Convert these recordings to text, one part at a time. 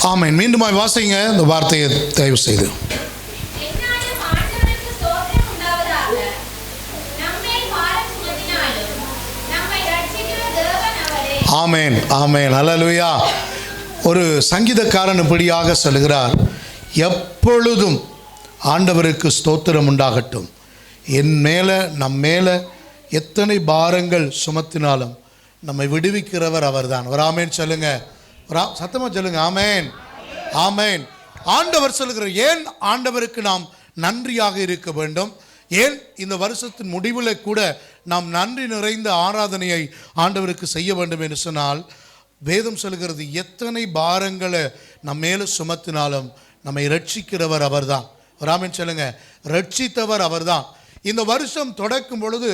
ஆமென். மீண்டுமாய் வாசிங்க இந்த வார்த்தையை தயவு செய்து. ஆமென், ஆமென், அல்லேலூயா. ஒரு சங்கீதக்காரன் இப்படியாக சொல்கிறார், எப்பொழுதும் ஆண்டவருக்கு ஸ்தோத்திரம் உண்டாகட்டும். என் மேலே நம் மேலே எத்தனை பாரங்கள் சுமத்தினாலும் நம்மை விடுவிக்கிறவர் அவர்தான். ஒரு ஆமேன் சொல்லுங்க, சத்தமாக சொல்லுங்க. ஆமேன், ஆமேன். ஆண்டவர் சொல்லுகிறார். ஏன் ஆண்டவருக்கு நாம் நன்றியாக இருக்க வேண்டும்? ஏன் இந்த வருஷத்தின் முடிவில் கூட நாம் நன்றி நிறைந்த ஆராதனையை ஆண்டவருக்கு செய்ய வேண்டும் என்று சொன்னால், வேதம் சொல்லுகிறது, எத்தனை பாரங்களை நம் மேலே சுமத்தினாலும் நம்மை ரட்சிக்கிறவர் அவர்தான். ராமன் சொல்லுங்க, ரட்சித்தவர் அவர்தான். இந்த வருஷம் தொடக்கும் பொழுது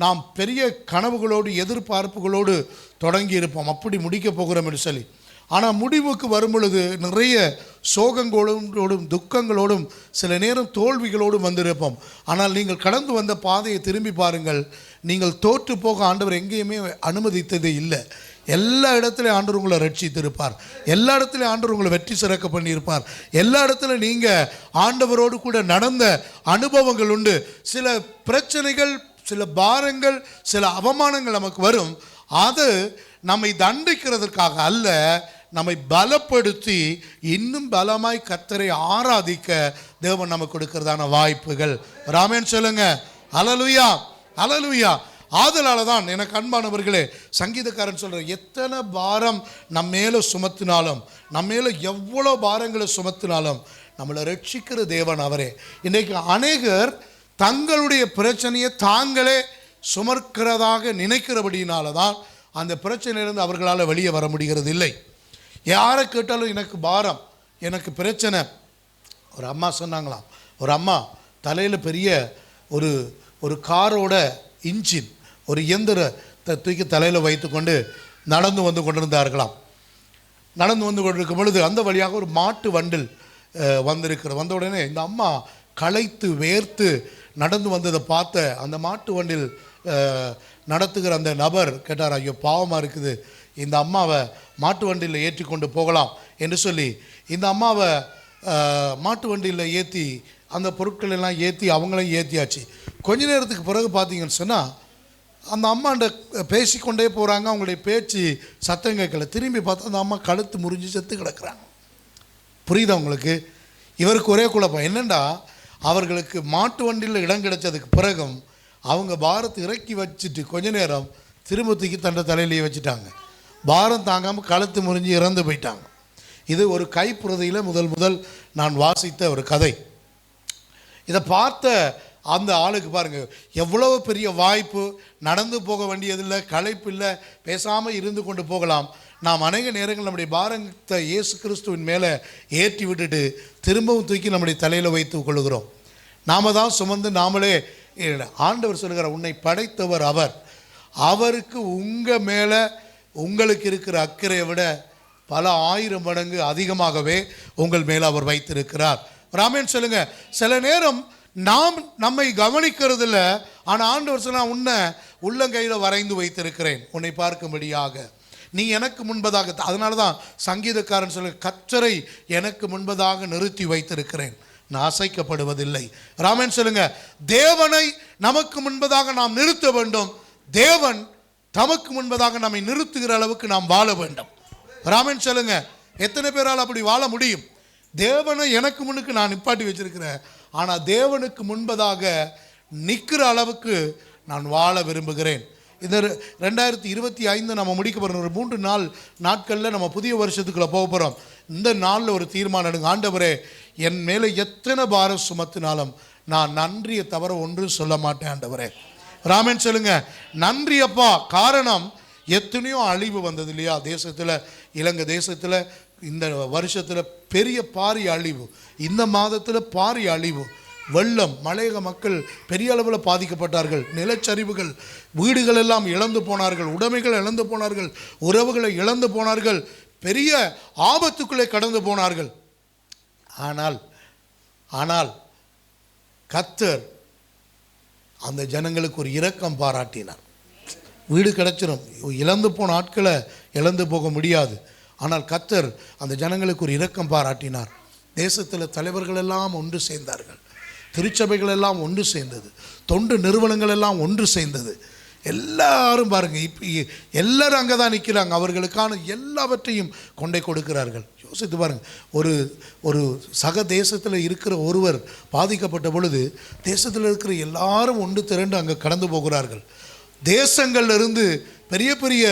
நாம் பெரிய கனவுகளோடு எதிர்பார்ப்புகளோடு தொடங்கி இருப்போம், அப்படி முடிக்க போகிறோம் என்று சொல்லி. ஆனால் முடிவுக்கு வரும் பொழுது நிறைய சோகங்களோடும் துக்கங்களோடும் சில நேரம் தோல்விகளோடும் வந்திருப்போம். ஆனால் நீங்கள் கடந்து வந்த பாதையை திரும்பி பாருங்கள். நீங்கள் தோற்று போக ஆண்டவர் எங்கேயுமே அனுமதித்ததே இல்லை. எல்லா இடத்துலையும் ஆண்டவர் உங்களை ரட்சித்திருப்பார். எல்லா இடத்துலையும் ஆண்டவர் உங்களை வெற்றி சிறக்க பண்ணியிருப்பார். எல்லா இடத்துலையும் நீங்கள் ஆண்டவரோடு கூட நடந்த அனுபவங்கள் உண்டு. சில பிரச்சனைகள், சில பாரங்கள், சில அவமானங்கள் நமக்கு வரும். அது நம்மை தண்டிக்கிறதுக்காக அல்ல, நம்மை பலப்படுத்தி இன்னும் பலமாய் கர்த்தரை ஆராதிக்க தேவன் நமக்கு கொடுக்கிறதான வாய்ப்புகள். ராமேன் சொல்லுங்க, அல்லேலூயா, அல்லேலூயா. ஆதலால தான் எனக்கு அன்பானவர்களே, சங்கீதக்காரன் சொல்கிற, எத்தனை பாரம் நம்ம மேலே சுமத்தினாலும், நம்ம மேலே எவ்வளோ பாரங்களை சுமத்தினாலும் நம்மளை ரட்சிக்கிற தேவன் அவரே. இன்றைக்கு அநேகர் தங்களுடைய பிரச்சனையை தாங்களே சுமக்கிறதாக நினைக்கிறபடினால தான் அந்த பிரச்சனையிலிருந்து அவர்களால் வெளியே வர முடிகிறது இல்லை. யாரை கேட்டாலும் எனக்கு பாரம், எனக்கு பிரச்சனை. ஒரு அம்மா சொன்னாங்களாம், ஒரு அம்மா தலையில் பெரிய ஒரு காரோட இன்ஜின், ஒரு இயந்திரத்தை தூக்கி தலையில் வைத்து கொண்டு நடந்து வந்து கொண்டிருந்தார்களாம். நடந்து வந்து கொண்டிருக்கும் பொழுது அந்த வழியாக ஒரு மாட்டு வண்டில் வந்த உடனே இந்த அம்மா களைத்து வேர்த்து நடந்து வந்ததை பார்த்த அந்த மாட்டு வண்டில் நடத்துகிற அந்த நபர் கேட்டார், ஐயோ பாவமாக இருக்குது, இந்த அம்மாவை மாட்டு வண்டியில் ஏற்றி கொண்டு போகலாம் என்று சொல்லி இந்த அம்மாவை மாட்டு வண்டியில் ஏற்றி அந்த பொருட்கள் எல்லாம் ஏற்றி அவங்களையும் ஏற்றியாச்சு. கொஞ்ச நேரத்துக்கு பிறகு பார்த்தீங்கன்னு சொன்னால் அந்த அம்மாண்ட பேசிக்கொண்டே போகிறாங்க. அவங்களுடைய பேச்சு சத்தம் கேட்கல. திரும்பி பார்த்தா அந்த அம்மா கழுத்து முறிஞ்சு செத்து கிடக்குறாங்க. புரியுதா உங்களுக்கு? இவருக்கு ஒரே குழப்பம் என்னென்னா, அவர்களுக்கு மாட்டு வண்டியில் இடம் கிடைச்சதுக்கு பிறகும் அவங்க பாரத்தை இறக்கி வச்சுட்டு கொஞ்ச நேரம் திரும்ப தூக்கி தண்டை தலையிலேயே வச்சுட்டாங்க. பாரம் தாங்காமல் கழுத்து முறிஞ்சு இறந்து போயிட்டாங்க. இது ஒரு கைப்பிரதியில் முதல் நான் வாசித்த ஒரு கதை. இதை பார்த்த அந்த ஆளுக்கு பாருங்கள், எவ்வளவு பெரிய வாய்ப்பு. நடந்து போக வேண்டியதில்லை, களைப்பு இல்லை, பேசாமல் இருந்து கொண்டு போகலாம். நாம் அநேக நேரங்கள் நம்முடைய பாரத்தை இயேசு கிறிஸ்துவின் மேலே ஏற்றி விட்டுட்டு திரும்பவும் தூக்கி நம்முடைய தலையில் வைத்து கொள்கிறோம். நாம் தான் சுமந்து நாமளே. ஆண்டவர் சொல்கிறார், உன்னை படைத்தவர் அவர், அவருக்கு உங்கள் மேலே உங்களுக்கு இருக்கிற அக்கறையை விட பல 1000 மடங்கு அதிகமாகவே உங்கள் மேலே அவர் வைத்திருக்கிறார். ராமேன் சொல்லுங்க. சில நேரம் நாம் நம்மை கவனிக்கிறது இல்லை, ஆனால் ஆண்டவர் சொன்னா, உன்னை உள்ளங்கையில் வரைந்து வைத்திருக்கிறேன் உன்னை பார்க்கும்படியாக, நீ எனக்கு முன்பதாக. அதனால தான் சங்கீதக்காரன் சொல்ல, கர்த்தரை எனக்கு முன்பதாக நிறுத்தி வைத்திருக்கிறேன், நான் அசைக்கப்படுவதில்லை. ராமன் சொல்லுங்க, தேவனை நமக்கு முன்பதாக நாம் நிறுத்த வேண்டும். தேவன் தமக்கு முன்பதாக நம்மை நிறுத்துகிற அளவுக்கு நாம் வாழ வேண்டும். ராமன் சொல்லுங்க, எத்தனை பேரால் அப்படி வாழ முடியும்? தேவனை எனக்கு முன்னுக்கு நான் நிப்பாட்டி வச்சிருக்கிறேன், ஆனால் தேவனுக்கு முன்பதாக நிற்கிற அளவுக்கு நான் வாழ விரும்புகிறேன். இந்த 2025 நம்ம முடிக்க போகிறோம். ஒரு 3 நாட்களில் நம்ம புதிய வருஷத்துக்குள்ளே போக போகிறோம். இந்த நாளில் ஒரு தீர்மானம் எடுங்க. ஆண்டவரே, என் மேலே எத்தனை பாரம் சுமத்தினாலும் நான் நன்றியை தவிர ஒன்றும் சொல்ல மாட்டேன் ஆண்டவரே. ராமன் சொல்லுங்க, நன்றி அப்பா. காரணம், எத்தனையோ அழிவு வந்தது இல்லையா தேசத்தில், இலங்கை தேசத்தில். இந்த வருஷத்தில் பெரிய பாரிய அழிவு, இந்த மாதத்தில் பாரிய அழிவு, வெள்ளம், மலையக மக்கள் பெரிய அளவில் பாதிக்கப்பட்டார்கள். நிலச்சரிவுகள், வீடுகள் எல்லாம் இழந்து போனார்கள், உடைமைகள் இழந்து போனார்கள், உறவுகளை இழந்து போனார்கள், பெரிய ஆபத்துக்குள்ளே கடந்து போனார்கள். ஆனால் கர்த்தர் அந்த ஜனங்களுக்கு ஒரு இரக்கம் பாராட்டினார். வீடு கிடைச்சிடும், இழந்து போன ஆட்களை இழந்து போக முடியாது. ஆனால் கர்த்தர் அந்த ஜனங்களுக்கு ஒரு இரக்கம் பாராட்டினார். தேசத்தில் தலைவர்கள் எல்லாம் ஒன்று சேர்ந்தார்கள், திருச்சபைகள் எல்லாம் ஒன்று சேர்ந்தது, தொண்டு நிறுவனங்கள் எல்லாம் ஒன்று சேர்ந்தது. எல்லாரும் பாருங்கள், இப்போ எல்லாரும் அங்கே தான் நிற்கிறாங்க. அவர்களுக்கான எல்லாவற்றையும் கொண்டே கொடுக்கிறார்கள். யோசித்து பாருங்கள், ஒரு சக தேசத்தில் இருக்கிற ஒருவர் பாதிக்கப்பட்ட பொழுது தேசத்தில் இருக்கிற எல்லாரும் ஒன்று திரண்டு அங்கே கடந்து போகிறார்கள். தேசங்கள்லேருந்து பெரிய பெரிய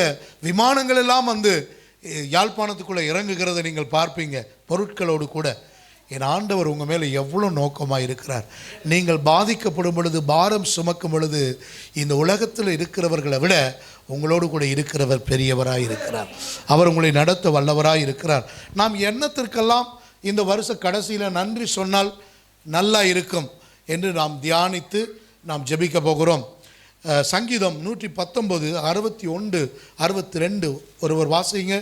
விமானங்கள் எல்லாம் வந்து யாழ்ப்பாணத்துக்குள்ளே இறங்குகிறத நீங்கள் பார்ப்பீங்க, பொருட்களோடு கூட. என் ஆண்டவர் உங்கள் மேலே எவ்வளோ நோக்கமாக இருக்கிறார். நீங்கள் பாதிக்கப்படும் பொழுது, பாரம் சுமக்கும் பொழுது, இந்த உலகத்தில் இருக்கிறவர்களை விட உங்களோடு கூட இருக்கிறவர் பெரியவராக இருக்கிறார். அவர் உங்களை நடத்த வல்லவராக இருக்கிறார். நாம் எண்ணத்திற்கெல்லாம் இந்த வருஷ கடைசியில் நன்றி சொன்னால் நல்லா இருக்கும் என்று நாம் தியானித்து நாம் ஜெபிக்க போகிறோம். சங்கீதம் 119 61 62 ஒருவர் வாசிங்க,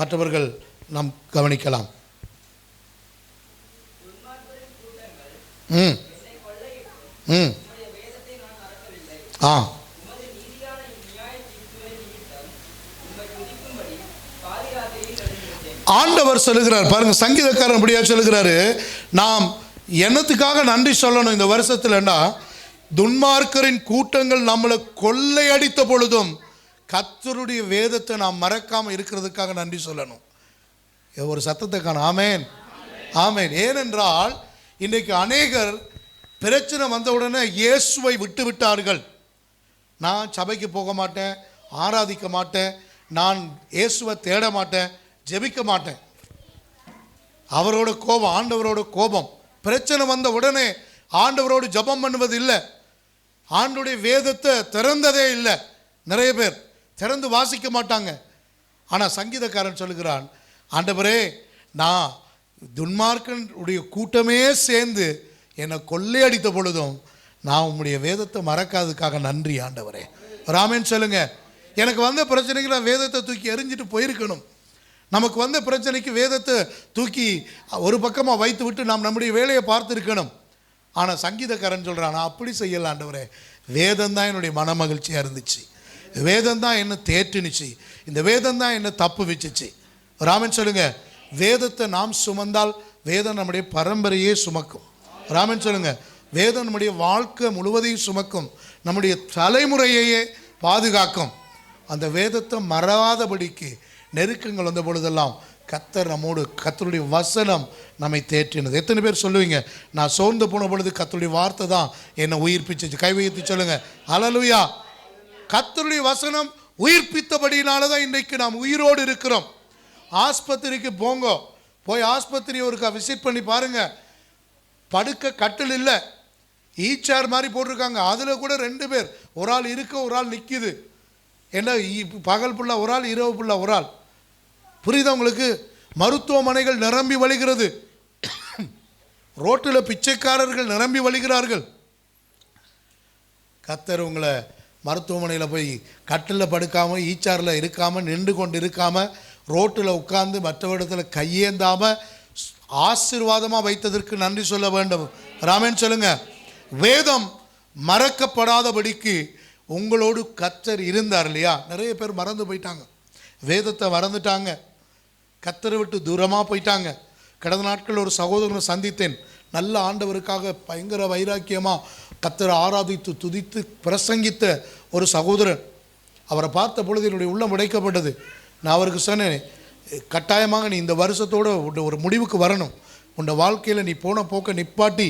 மற்றவர்கள் நாம் கவனிக்கலாம். ஆண்டவர் சொல்லுகிறார் பாருங்க, சங்கீதக்காரன் அப்படியா சொல்லுகிறாரு, நாம் என்னத்துக்காக நன்றி சொல்லணும் இந்த வருஷத்துலன்னா, துன்மார்க்கரின் கூட்டங்கள் நம்மளை கொள்ளையடித்த பொழுதும் கர்த்தருடைய வேதத்தை நாம் மறக்காமல் இருக்கிறதுக்காக நன்றி சொல்லணும். ஒரு சத்தத்தை காணும். ஆமேன், ஆமேன். ஏனென்றால் இன்றைக்கு அநேகர் பிரச்சனை வந்தவுடனே இயேசுவை விட்டு விட்டார்கள். நான் சபைக்கு போக மாட்டேன், ஆராதிக்க மாட்டேன், நான் இயேசுவை தேட மாட்டேன், ஜெபிக்க மாட்டேன். அவரோட கோபம், ஆண்டவரோட கோபம். பிரச்சனை வந்த உடனே ஆண்டவரோடு ஜெபம் பண்ணுவது இல்லை, ஆண்டவருடைய வேதத்தை திறந்ததே இல்லை. நிறைய பேர் திறந்து வாசிக்க மாட்டாங்க. ஆனால் சங்கீதக்காரன் சொல்லுகிறான், ஆண்டவரே, நான் துன்மார்க்கனுடைய கூட்டமே சேர்ந்து என்னை கொள்ளையடித்த பொழுதும் நான் உம்முடைய வேதத்தை மறக்காததுக்காக நன்றி ஆண்டவரே. ராமேன்னு சொல்லுங்க. எனக்கு வந்த பிரச்சனைக்கு நான் வேதத்தை தூக்கி எறிஞ்சிட்டு போயிருக்கணும். நமக்கு வந்த பிரச்சனைக்கு வேதத்தை தூக்கி ஒரு பக்கமாக வைத்து விட்டு நாம் நம்முடைய வேலையை பார்த்துருக்கணும். ஆனால் சங்கீதக்காரன் சொல்கிறான், நான் அப்படி செய்யல ஆண்டவரே, வேதம் தான் என்னுடைய மன மகிழ்ச்சியாக இருந்துச்சு, வேதம் தான் என்னை தேற்றுனுச்சு, இந்த வேதம் தான் என்னை தப்பு வச்சுச்சு. ராமன் சொல்லுங்க, வேதத்தை நாம் சுமந்தால் வேதம் நம்முடைய பரம்பரையே சுமக்கும். ராமன் சொல்லுங்க, வேதம் நம்முடைய வாழ்க்கை முழுவதையும் சுமக்கும், நம்முடைய தலைமுறையையே பாதுகாக்கும். அந்த வேதத்தை மறவாதபடிக்கு நெருக்கங்கள் வந்த பொழுதெல்லாம் கர்த்தர் நம்மோடு, கர்த்தருடைய வசனம் நம்மை தேற்றினது. எத்தனை பேர் சொல்லுவீங்க, நான் சோர்ந்து போன பொழுது கர்த்தருடைய வார்த்தை தான் என்னை உயிர்ப்பிச்சு? கை வைத்து சொல்லுங்க, ஹல்லேலூயா. கர்த்தருடைய வசனம் உயிர்ப்பித்தபடினால தான் இன்றைக்கு நாம் உயிரோடு இருக்கிறோம். ஆஸ்பத்திரிக்கு போங்க, போய் ஆஸ்பத்திரி ஒருக்கா விசிட் பண்ணி பாருங்க, படுக்க கட்டில் இல்லை, ஈச்சார் மாதிரி போட்டிருக்காங்க. அதில் கூட 2 பேர், ஒரு ஆள் இருக்க ஒரு ஆள் நிற்கிது. என்ன, பகல் புள்ள ஒரு ஆள், இரவு புள்ள ஒரு ஆள். புரியுதா உங்களுக்கு? மருத்துவமனைகள் நிரம்பி வழிகிறது, ரோட்டில் பிச்சைக்காரர்கள் நிரம்பி வழிகிறார்கள். கர்த்தர் உங்களை மருத்துவமனையில் போய் கட்டில் படுக்காமல், ஈச்சாரில் இருக்காமல், நின்று கொண்டு இருக்காமல், ரோட்டில் உட்கார்ந்து மற்றவரிடத்தில் கையேந்தாமல் ஆசீர்வாதமாக வைத்ததற்கு நன்றி சொல்ல வேண்டும். ராமன் சொல்லுங்க, வேதம் மறக்கப்படாதபடிக்கு உங்களோடு கர்த்தர் இருந்தார் இல்லையா? நிறைய பேர் மறந்து போயிட்டாங்க, வேதத்தை மறந்துட்டாங்க, கர்த்தரை விட்டு தூரமாக போயிட்டாங்க. கடந்த நாட்கள் ஒரு சகோதரனை சந்தித்தேன், நல்ல ஆண்டவருக்காக பயங்கர வைராக்கியமாக கர்த்தரை ஆராதித்து துதித்து பிரசங்கித்த ஒரு சகோதரன். அவரை பார்த்த பொழுது என்னுடைய உள்ளம் உடைக்கப்பட்டது. நான் அவருக்கு சொன்னேன், கட்டாயமாக நீ இந்த வருஷத்தோடு ஒரு முடிவுக்கு வரணும், உன்னை வாழ்க்கையில் நீ போன போக்க நிப்பாட்டி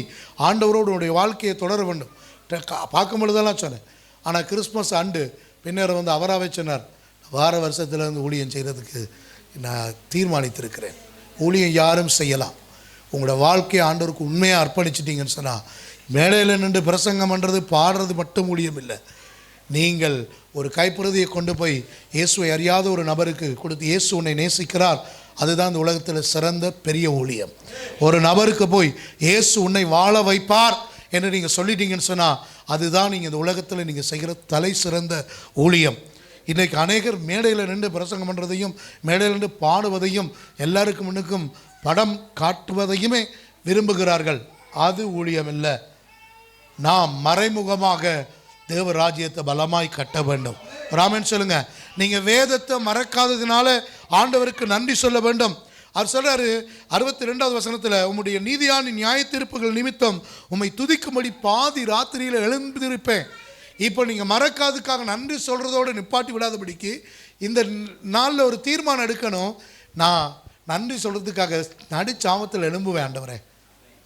ஆண்டவரோடு உன்னுடைய வாழ்க்கையை தொடர வேண்டும். பார்க்கும் பொழுதெல்லாம் சொன்னேன். ஆனால் கிறிஸ்மஸ் ஆண்டு பின்னர் வந்து அவராகவே சொன்னார், வார வருஷத்துலேருந்து ஊழியம் செய்கிறதுக்கு நான் தீர்மானித்திருக்கிறேன். ஊழியம் யாரும் செய்யலாம், உங்களோட வாழ்க்கையை ஆண்டவருக்கு உண்மையாக அர்ப்பணிச்சிட்டிங்கன்னு சொன்னால், மேடையில் நின்று பிரசங்கம் பண்ணுறது பாடுறது மட்டும் ஊழியம் இல்லை. நீங்கள் ஒரு கைப்பிரதியை கொண்டு போய் இயேசுவை அறியாத ஒரு நபருக்கு கொடுத்து, இயேசு உன்னை நேசிக்கிறார், அதுதான் இந்த உலகத்தில் சிறந்த பெரிய ஊழியம். ஒரு நபருக்கு போய் இயேசு உன்னை வாழ வைப்பார் என்று நீங்கள் சொல்லிட்டீங்கன்னு சொன்னால், அதுதான் நீங்கள் இந்த உலகத்தில் நீங்கள் செய்கிற தலை சிறந்த ஊழியம். இன்றைக்கு அநேகர் மேடையில் நின்று பிரசங்கம் பண்ணுறதையும், மேடையில் நின்று பாடுவதையும், எல்லாருக்கும் முன்னுக்கும் படம் காட்டுவதையுமே விரும்புகிறார்கள். அது ஊழியம் இல்லை. நாம் மறைமுகமாக தேவராஜ்யத்தை பலமாய் கட்ட வேண்டும். ராமன் சொல்லுங்க, நீங்கள் வேதத்தை மறக்காததுனால ஆண்டவருக்கு நன்றி சொல்ல வேண்டும். அவர் சொல்றாரு 62வது வசனத்தில், உம்முடைய நீதியான நியாய தீர்ப்புகள் நிமித்தம் உம்மை துதிக்கும்படி பாதி ராத்திரியில் எழுந்திருப்பேன். இப்போ நீங்கள் மறக்காதுக்காக நன்றி சொல்கிறதோடு நிப்பாட்டி விடாதபடிக்கு இந்த நாளில் ஒரு தீர்மானம் எடுக்கணும். நான் நன்றி சொல்கிறதுக்காக நடுச்சாமத்தில் எழும்புவேன். ஆண்டவரே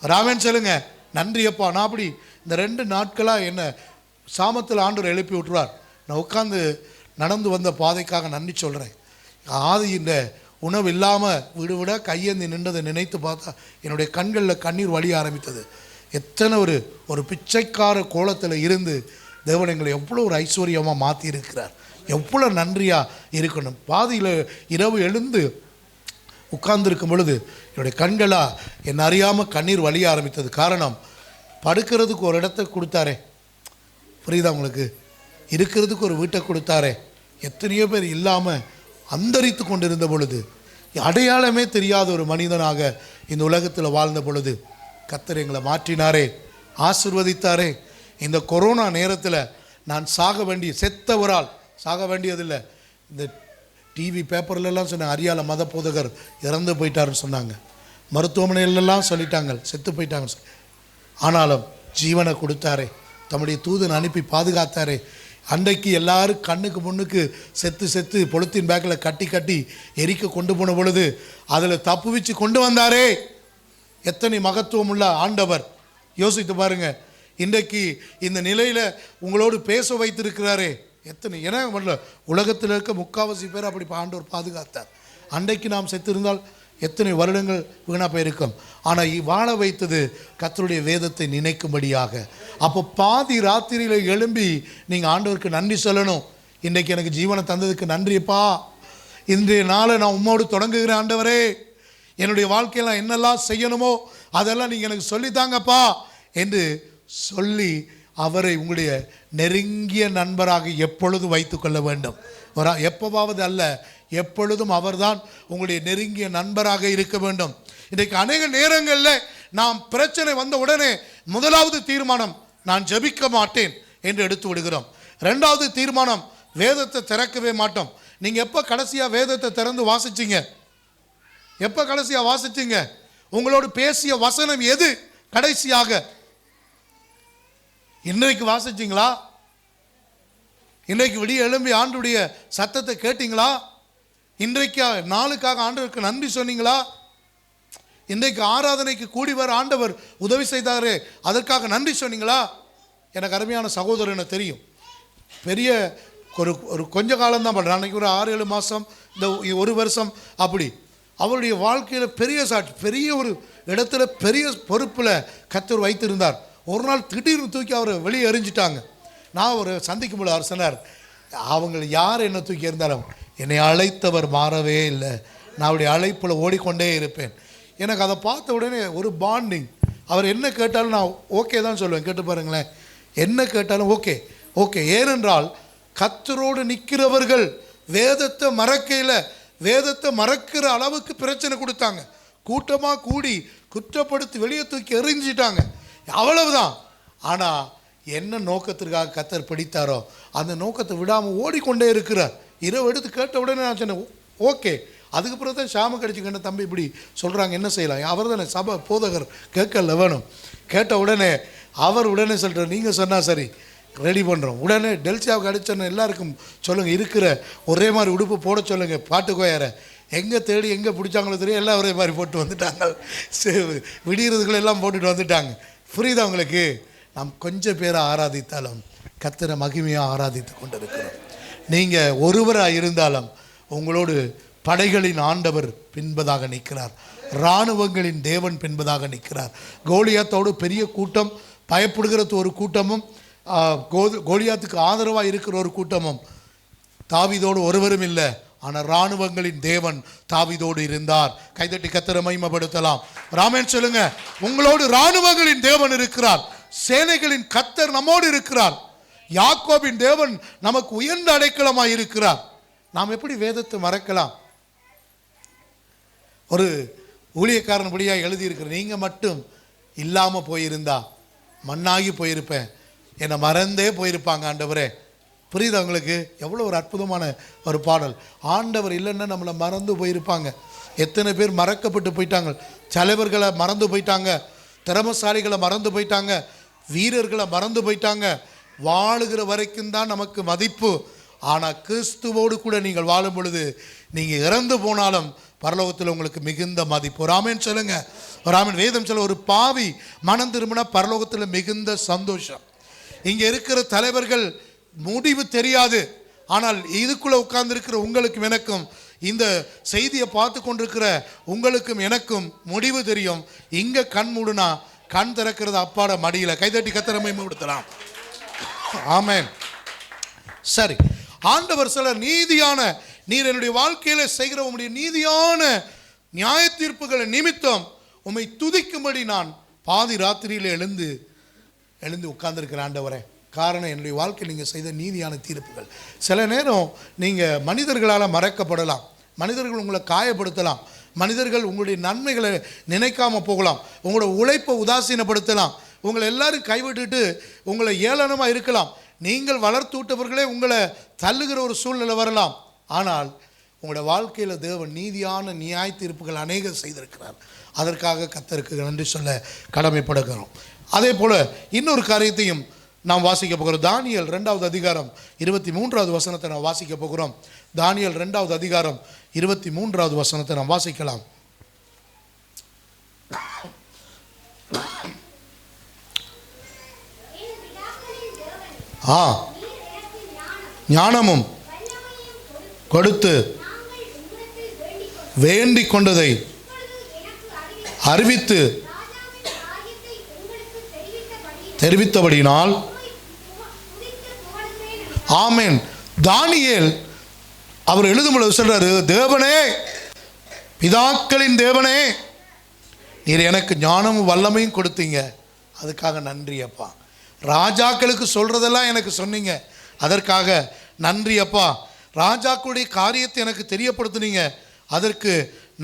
ராமன் சொல்லுங்க, நன்றி அப்பா. நான் அப்படி இந்த 2 நாட்களாக என்ன சாமத்தில் ஆண்டவர் எழுப்பி விட்டுருவார். நான் உட்காந்து நடந்து வந்த பாதைக்காக நன்றி சொல்கிறேன். இந்த உணவு இல்லாமல் விடு விட கையேந்தி நின்றதை நினைத்து பார்த்தா என்னுடைய கண்களில் கண்ணீர் வழிய ஆரம்பித்தது. எத்தனை ஒரு பிச்சைக்கார கோலத்தில் இருந்து தேவன் எங்களை எவ்வளோ ஒரு ஐஸ்வர்யமாக மாற்றி இருக்கிறார். எவ்வளோ நன்றியாக இருக்கணும். பாதியில் இரவு எழுந்து உட்கார்ந்துருக்கும் பொழுது என்னுடைய கண்களாக என்னை அறியாமல் கண்ணீர் வழிய ஆரம்பித்தது. காரணம், படுக்கிறதுக்கு ஒரு இடத்தை கொடுத்தாரே, புரியுதா உங்களுக்கு? இருக்கிறதுக்கு ஒரு வீட்டை கொடுத்தாரே. எத்தனையோ பேர் இல்லாமல் அந்தரித்து கொண்டிருந்த பொழுது, அடையாளமே தெரியாத ஒரு மனிதனாக இந்த உலகத்தில் வாழ்ந்த பொழுது கர்த்தர் எங்களை மாற்றினாரே, ஆசீர்வதித்தாரே. இந்த கொரோனா நேரத்தில் நான் செத்தவரால் சாக வேண்டியதில்லை. இந்த டிவி பேப்பர்லெல்லாம் சொன்னாங்க, அரியால மத போதகர் இறந்து போயிட்டாருன்னு சொன்னாங்க. மருத்துவமனையிலெல்லாம் சொல்லிட்டாங்க செத்து போயிட்டாங்க. ஆனாலும் ஜீவனை கொடுத்தாரே, தம்முடைய தூதன் அனுப்பி பாதுகாத்தாரே. அன்றைக்கு எல்லாரும் கண்ணுக்கு முன்னுக்கு செத்து பொலித்தீன் பேக்கில் கட்டி எரிக்க கொண்டு போன பொழுது அதில் தப்பு வச்சு கொண்டு வந்தாரே. எத்தனை மகத்துவம் உள்ள ஆண்டவர்! யோசித்து பாருங்க. இன்றைக்கு இந்த நிலையில் உங்களோடு பேச வைத்திருக்கிறாரே. எத்தனை உலகத்தில் இருக்க 3/4 பேர் அப்படி ஆண்டவர் பாதுகாத்தார். அன்றைக்கு நாம் செத்திருந்தால் எத்தனை வருடங்கள் வீணாக போயிருக்கும். ஆனால் வாழ வைத்தது கர்த்தருடைய வேதத்தை நினைக்கும்படியாக. அப்போ பாதி ராத்திரியில் எழும்பி நீங்கள் ஆண்டவருக்கு நன்றி சொல்லணும். இன்றைக்கு எனக்கு ஜீவனை தந்ததுக்கு நன்றிப்பா, இன்றைய நாளை நான் உம்மோடு தொடங்குகிறேன் ஆண்டவரே, என்னுடைய வாழ்க்கையெல்லாம் என்னெல்லாம் செய்யணுமோ அதெல்லாம் நீங்கள் எனக்கு சொல்லித்தாங்கப்பா என்று சொல்லி அவரை உங்களுடைய நெருங்கிய நண்பராக எப்பொழுதும் வைத்து கொள்ள வேண்டும். எப்போவாவது அல்ல, எப்பொழுதும் அவர்தான் உங்களுடைய நெருங்கிய நண்பராக இருக்க வேண்டும். இன்றைக்கு அநேக நேரங்களில் நாம் பிரச்சனை வந்த உடனே முதலாவது தீர்மானம் நான் ஜெபிக்க மாட்டேன் என்று எடுத்து விடுகிறோம். 2வது தீர்மானம் வேதத்தை திறக்கவே மாட்டோம். நீங்கள் எப்போ கடைசியாக வேதத்தை திறந்து வாசிச்சிங்க? எப்போ கடைசியாக வாசிச்சிங்க? உங்களோடு பேசிய வசனம் எது கடைசியாக? இன்றைக்கு வாசிச்சிங்களா? இன்றைக்கு விடிய எழும்பி ஆண்டுடைய சத்தத்தை கேட்டீங்களா? இன்றைக்கு நாளுக்காக ஆண்டவருக்கு நன்றி சொன்னீங்களா? இன்றைக்கு ஆராதனைக்கு கூடி வர ஆண்டவர் உதவி செய்தாரே, அதற்காக நன்றி சொன்னீங்களா? எனக்கு அருமையான சகோதரனை தெரியும். பெரிய ஒரு கொஞ்ச காலம்தான் பண்ணுறேன். அன்றைக்கி ஒரு 6-7 மாதம், இந்த 1 வருஷம் அப்படி அவருடைய வாழ்க்கையில் பெரிய சாட்சி, பெரிய ஒரு இடத்துல பெரிய பொறுப்பில் கர்த்தர் வைத்திருந்தார். ஒரு நாள் திடீர்னு தூக்கி அவரை வெளியே எறிஞ்சிட்டாங்க. நான் ஒரு சந்திக்கும் போது அவர் சொன்னார், அவங்க யார் என்ன தூக்கி இருந்தாலும் என்னை அழைத்தவர் மாறவே இல்லை, நான் அவருடைய அழைப்பில் ஓடிக்கொண்டே இருப்பேன். எனக்கு அதை பார்த்த உடனே ஒரு பாண்டிங். அவர் என்ன கேட்டாலும் நான் ஓகே தான் சொல்லுவேன். கேட்டு பாருங்களேன், என்ன கேட்டாலும் ஓகே ஓகே. ஏனென்றால் கர்த்தரோடு நிற்கிறவர்கள் வேதத்தை மறக்கையில், வேதத்தை மறக்கிற அளவுக்கு பிரச்சனை கொடுத்தாங்க. கூட்டமாக கூடி குற்றப்படுத்தி வெளியே தூக்கி எறிஞ்சிட்டாங்க, அவ்வளவுதான். ஆனால் என்ன நோக்கத்திற்காக கர்த்தர் பிடித்தாரோ அந்த நோக்கத்தை விடாமல் ஓடிக்கொண்டே இருக்கிறார். இரவு எடுத்து கேட்ட உடனே நான் சொன்னேன் ஓகே. அதுக்கு பிறகு தான் ஷாம கடிச்சுக்கிட்ட தம்பி இப்படி சொல்கிறாங்க, என்ன செய்யலாம்? அவர் தானே சபை போதகர், கேட்கல வேணும். கேட்ட உடனே அவர் உடனே சொல்கிறார், நீங்கள் சொன்னால் சரி ரெடி பண்ணுறோம். உடனே டெல்சியாவுக்கு அடிச்சோன்னு எல்லாருக்கும் சொல்லுங்கள், இருக்கிற ஒரே மாதிரி உடுப்பு போட சொல்லுங்கள். பாட்டுக்கோயார எங்கே தேடி எங்கே பிடிச்சாங்களோ தெரியும், எல்லாம் ஒரே மாதிரி போட்டு வந்துட்டாங்க. விடிகிறதுக்குள்ள எல்லாம் போட்டுட்டு வந்துட்டாங்க. புரியுதா உங்களுக்கு? நாம் கொஞ்சம் பேரை ஆராதித்தாலும் கர்த்தரை மகிமையாக ஆராதித்து கொண்டு இருக்கிறோம். நீங்கள் ஒருவராக இருந்தாலும் உங்களோடு படைகளின் ஆண்டவர் பின்பதாக நிற்கிறார், இராணுவங்களின் தேவன் பின்பதாக நிற்கிறார். கோலியாத்தோடு பெரிய கூட்டம், பயப்படுகிறது ஒரு கூட்டமும், கோலியாத்துக்கு ஆதரவாக இருக்கிற ஒரு கூட்டமும். தாவீதோடு ஒருவரும் இல்லை, ஆனால் இராணுவங்களின் தேவன் தாவீதோடு இருந்தார். கைதட்டி கர்த்தரை மகிமைப்படுத்தலாம். ராமேன் சொல்லுங்க, உங்களோடு இராணுவங்களின் தேவன் இருக்கிறார், சேனைகளின் கர்த்தர் நம்மோடு இருக்கிறார், யாக்கோபின் தேவன் நமக்கு உயர்ந்த அடைக்கலமாய் இருக்கிறார். நாம் எப்படி வேதத்தை மறக்கலாம்? ஒரு ஊழியக்காரன் படியாக எழுதியிருக்கிற, நீங்கள் மட்டும் இல்லாமல் போயிருந்தா மண்ணாகி போயிருப்பேன், என்னை மறந்தே போயிருப்பாங்க ஆண்டவரே. புரியுது உங்களுக்கு? எவ்வளோ ஒரு அற்புதமான ஒரு பாடல். ஆண்டவர் இல்லைன்னா நம்மளை மறந்து போயிருப்பாங்க. எத்தனை பேர் மறக்கப்பட்டு போயிட்டாங்க. தலைவர்களை மறந்து போயிட்டாங்க, திறமசாலிகளை மறந்து போயிட்டாங்க, வீரர்களை மறந்து போயிட்டாங்க. வாழுகிற வரைக்கும் தான் நமக்கு மதிப்பு. ஆனால் கிறிஸ்துவோடு கூட நீங்கள் வாழும் பொழுது நீங்கள் இறந்து போனாலும் பரலோகத்தில் உங்களுக்கு மிகுந்த மதிப்பு. ஒரு ஆமேன் சொல்லுங்க, ஒரு ஆமேன். வேதம் சொல்ல, ஒரு பாவி மனம் திரும்பினா பரலோகத்தில் மிகுந்த சந்தோஷம். இங்கே இருக்கிற தலைவர்கள் முடிவு தெரியாது, ஆனால் இதுக்குள்ளே உட்கார்ந்துருக்கிற உங்களுக்கும் எனக்கும், இந்த செய்தியை பார்த்து கொண்டிருக்கிற உங்களுக்கும் எனக்கும் முடிவு தெரியும். இங்கே கண் மூடுனா கண் திறக்கிறது அப்பாட மடியில். கைதட்டி கர்த்தரை மகிமைப்படுத்தலாம். ஆமென். சரி, ஆண்டவர் சில நீதியான, நீர் என்னுடைய வாழ்க்கையில் செய்கிற உம்முடைய நீதியான நியாய தீர்ப்புகளை நிமித்தம் உம்மை துதிக்கும்படி நான் பாதி ராத்திரியில் எழுந்து உட்கார்ந்துருக்கிறேன் ஆண்டவரே. காரணம், என்னுடைய வாழ்க்கையில் நீங்கள் செய்த நீதியான தீர்ப்புகள். சில நேரம் நீங்கள் மனிதர்களால் மறக்கப்படலாம், மனிதர்கள் உங்களை காயப்படுத்தலாம், மனிதர்கள் உங்களுடைய நன்மைகளை நினைக்காமல் போகலாம், உங்களோட உழைப்பை உதாசீனப்படுத்தலாம், உங்களை எல்லாரும் கைவிட்டுட்டு உங்களை ஏளனமாக இருக்கலாம், நீங்கள் வளர்த்து விட்டவர்களே உங்களை தள்ளுகிற ஒரு சூழ்நிலை வரலாம். ஆனால் உங்களோட வாழ்க்கையில் தேவன் நீதியான நியாய தீர்ப்புகள் அநேகம் செய்திருக்கிறார். அதற்காக கர்த்தருக்கு நன்றி சொல்ல கடமைப்படுகிறோம். அதே போல் இன்னொரு காரியத்தையும் நாம் வாசிக்க போகிறோம். தானியேல் 2வது அதிகாரம் 23வது வசனத்தை நாம் வாசிக்க போகிறோம். தானியேல் 2வது அதிகாரம் 23வது வசனத்தை நாம் வாசிக்கலாம். ஞானமும் கொடுத்து வேண்டிக் கொண்டதை அறிவித்து தெரிவித்தபடியினால். ஆமென். தானியேல் அவர் எழுதும்போது சொல்றாரு, தேவனே, பிதாக்களின் தேவனே, நீர் எனக்கு ஞானமும் வல்லமையும் கொடுத்தீங்க, அதுக்காக நன்றி அப்பா. ராஜாக்களுக்கு சொல்றதெல்லாம் எனக்கு சொன்னீங்க, அதற்காக நன்றி அப்பா. ராஜாக்களுடைய காரியத்தை எனக்கு தெரியப்படுத்துனீங்க, அதற்கு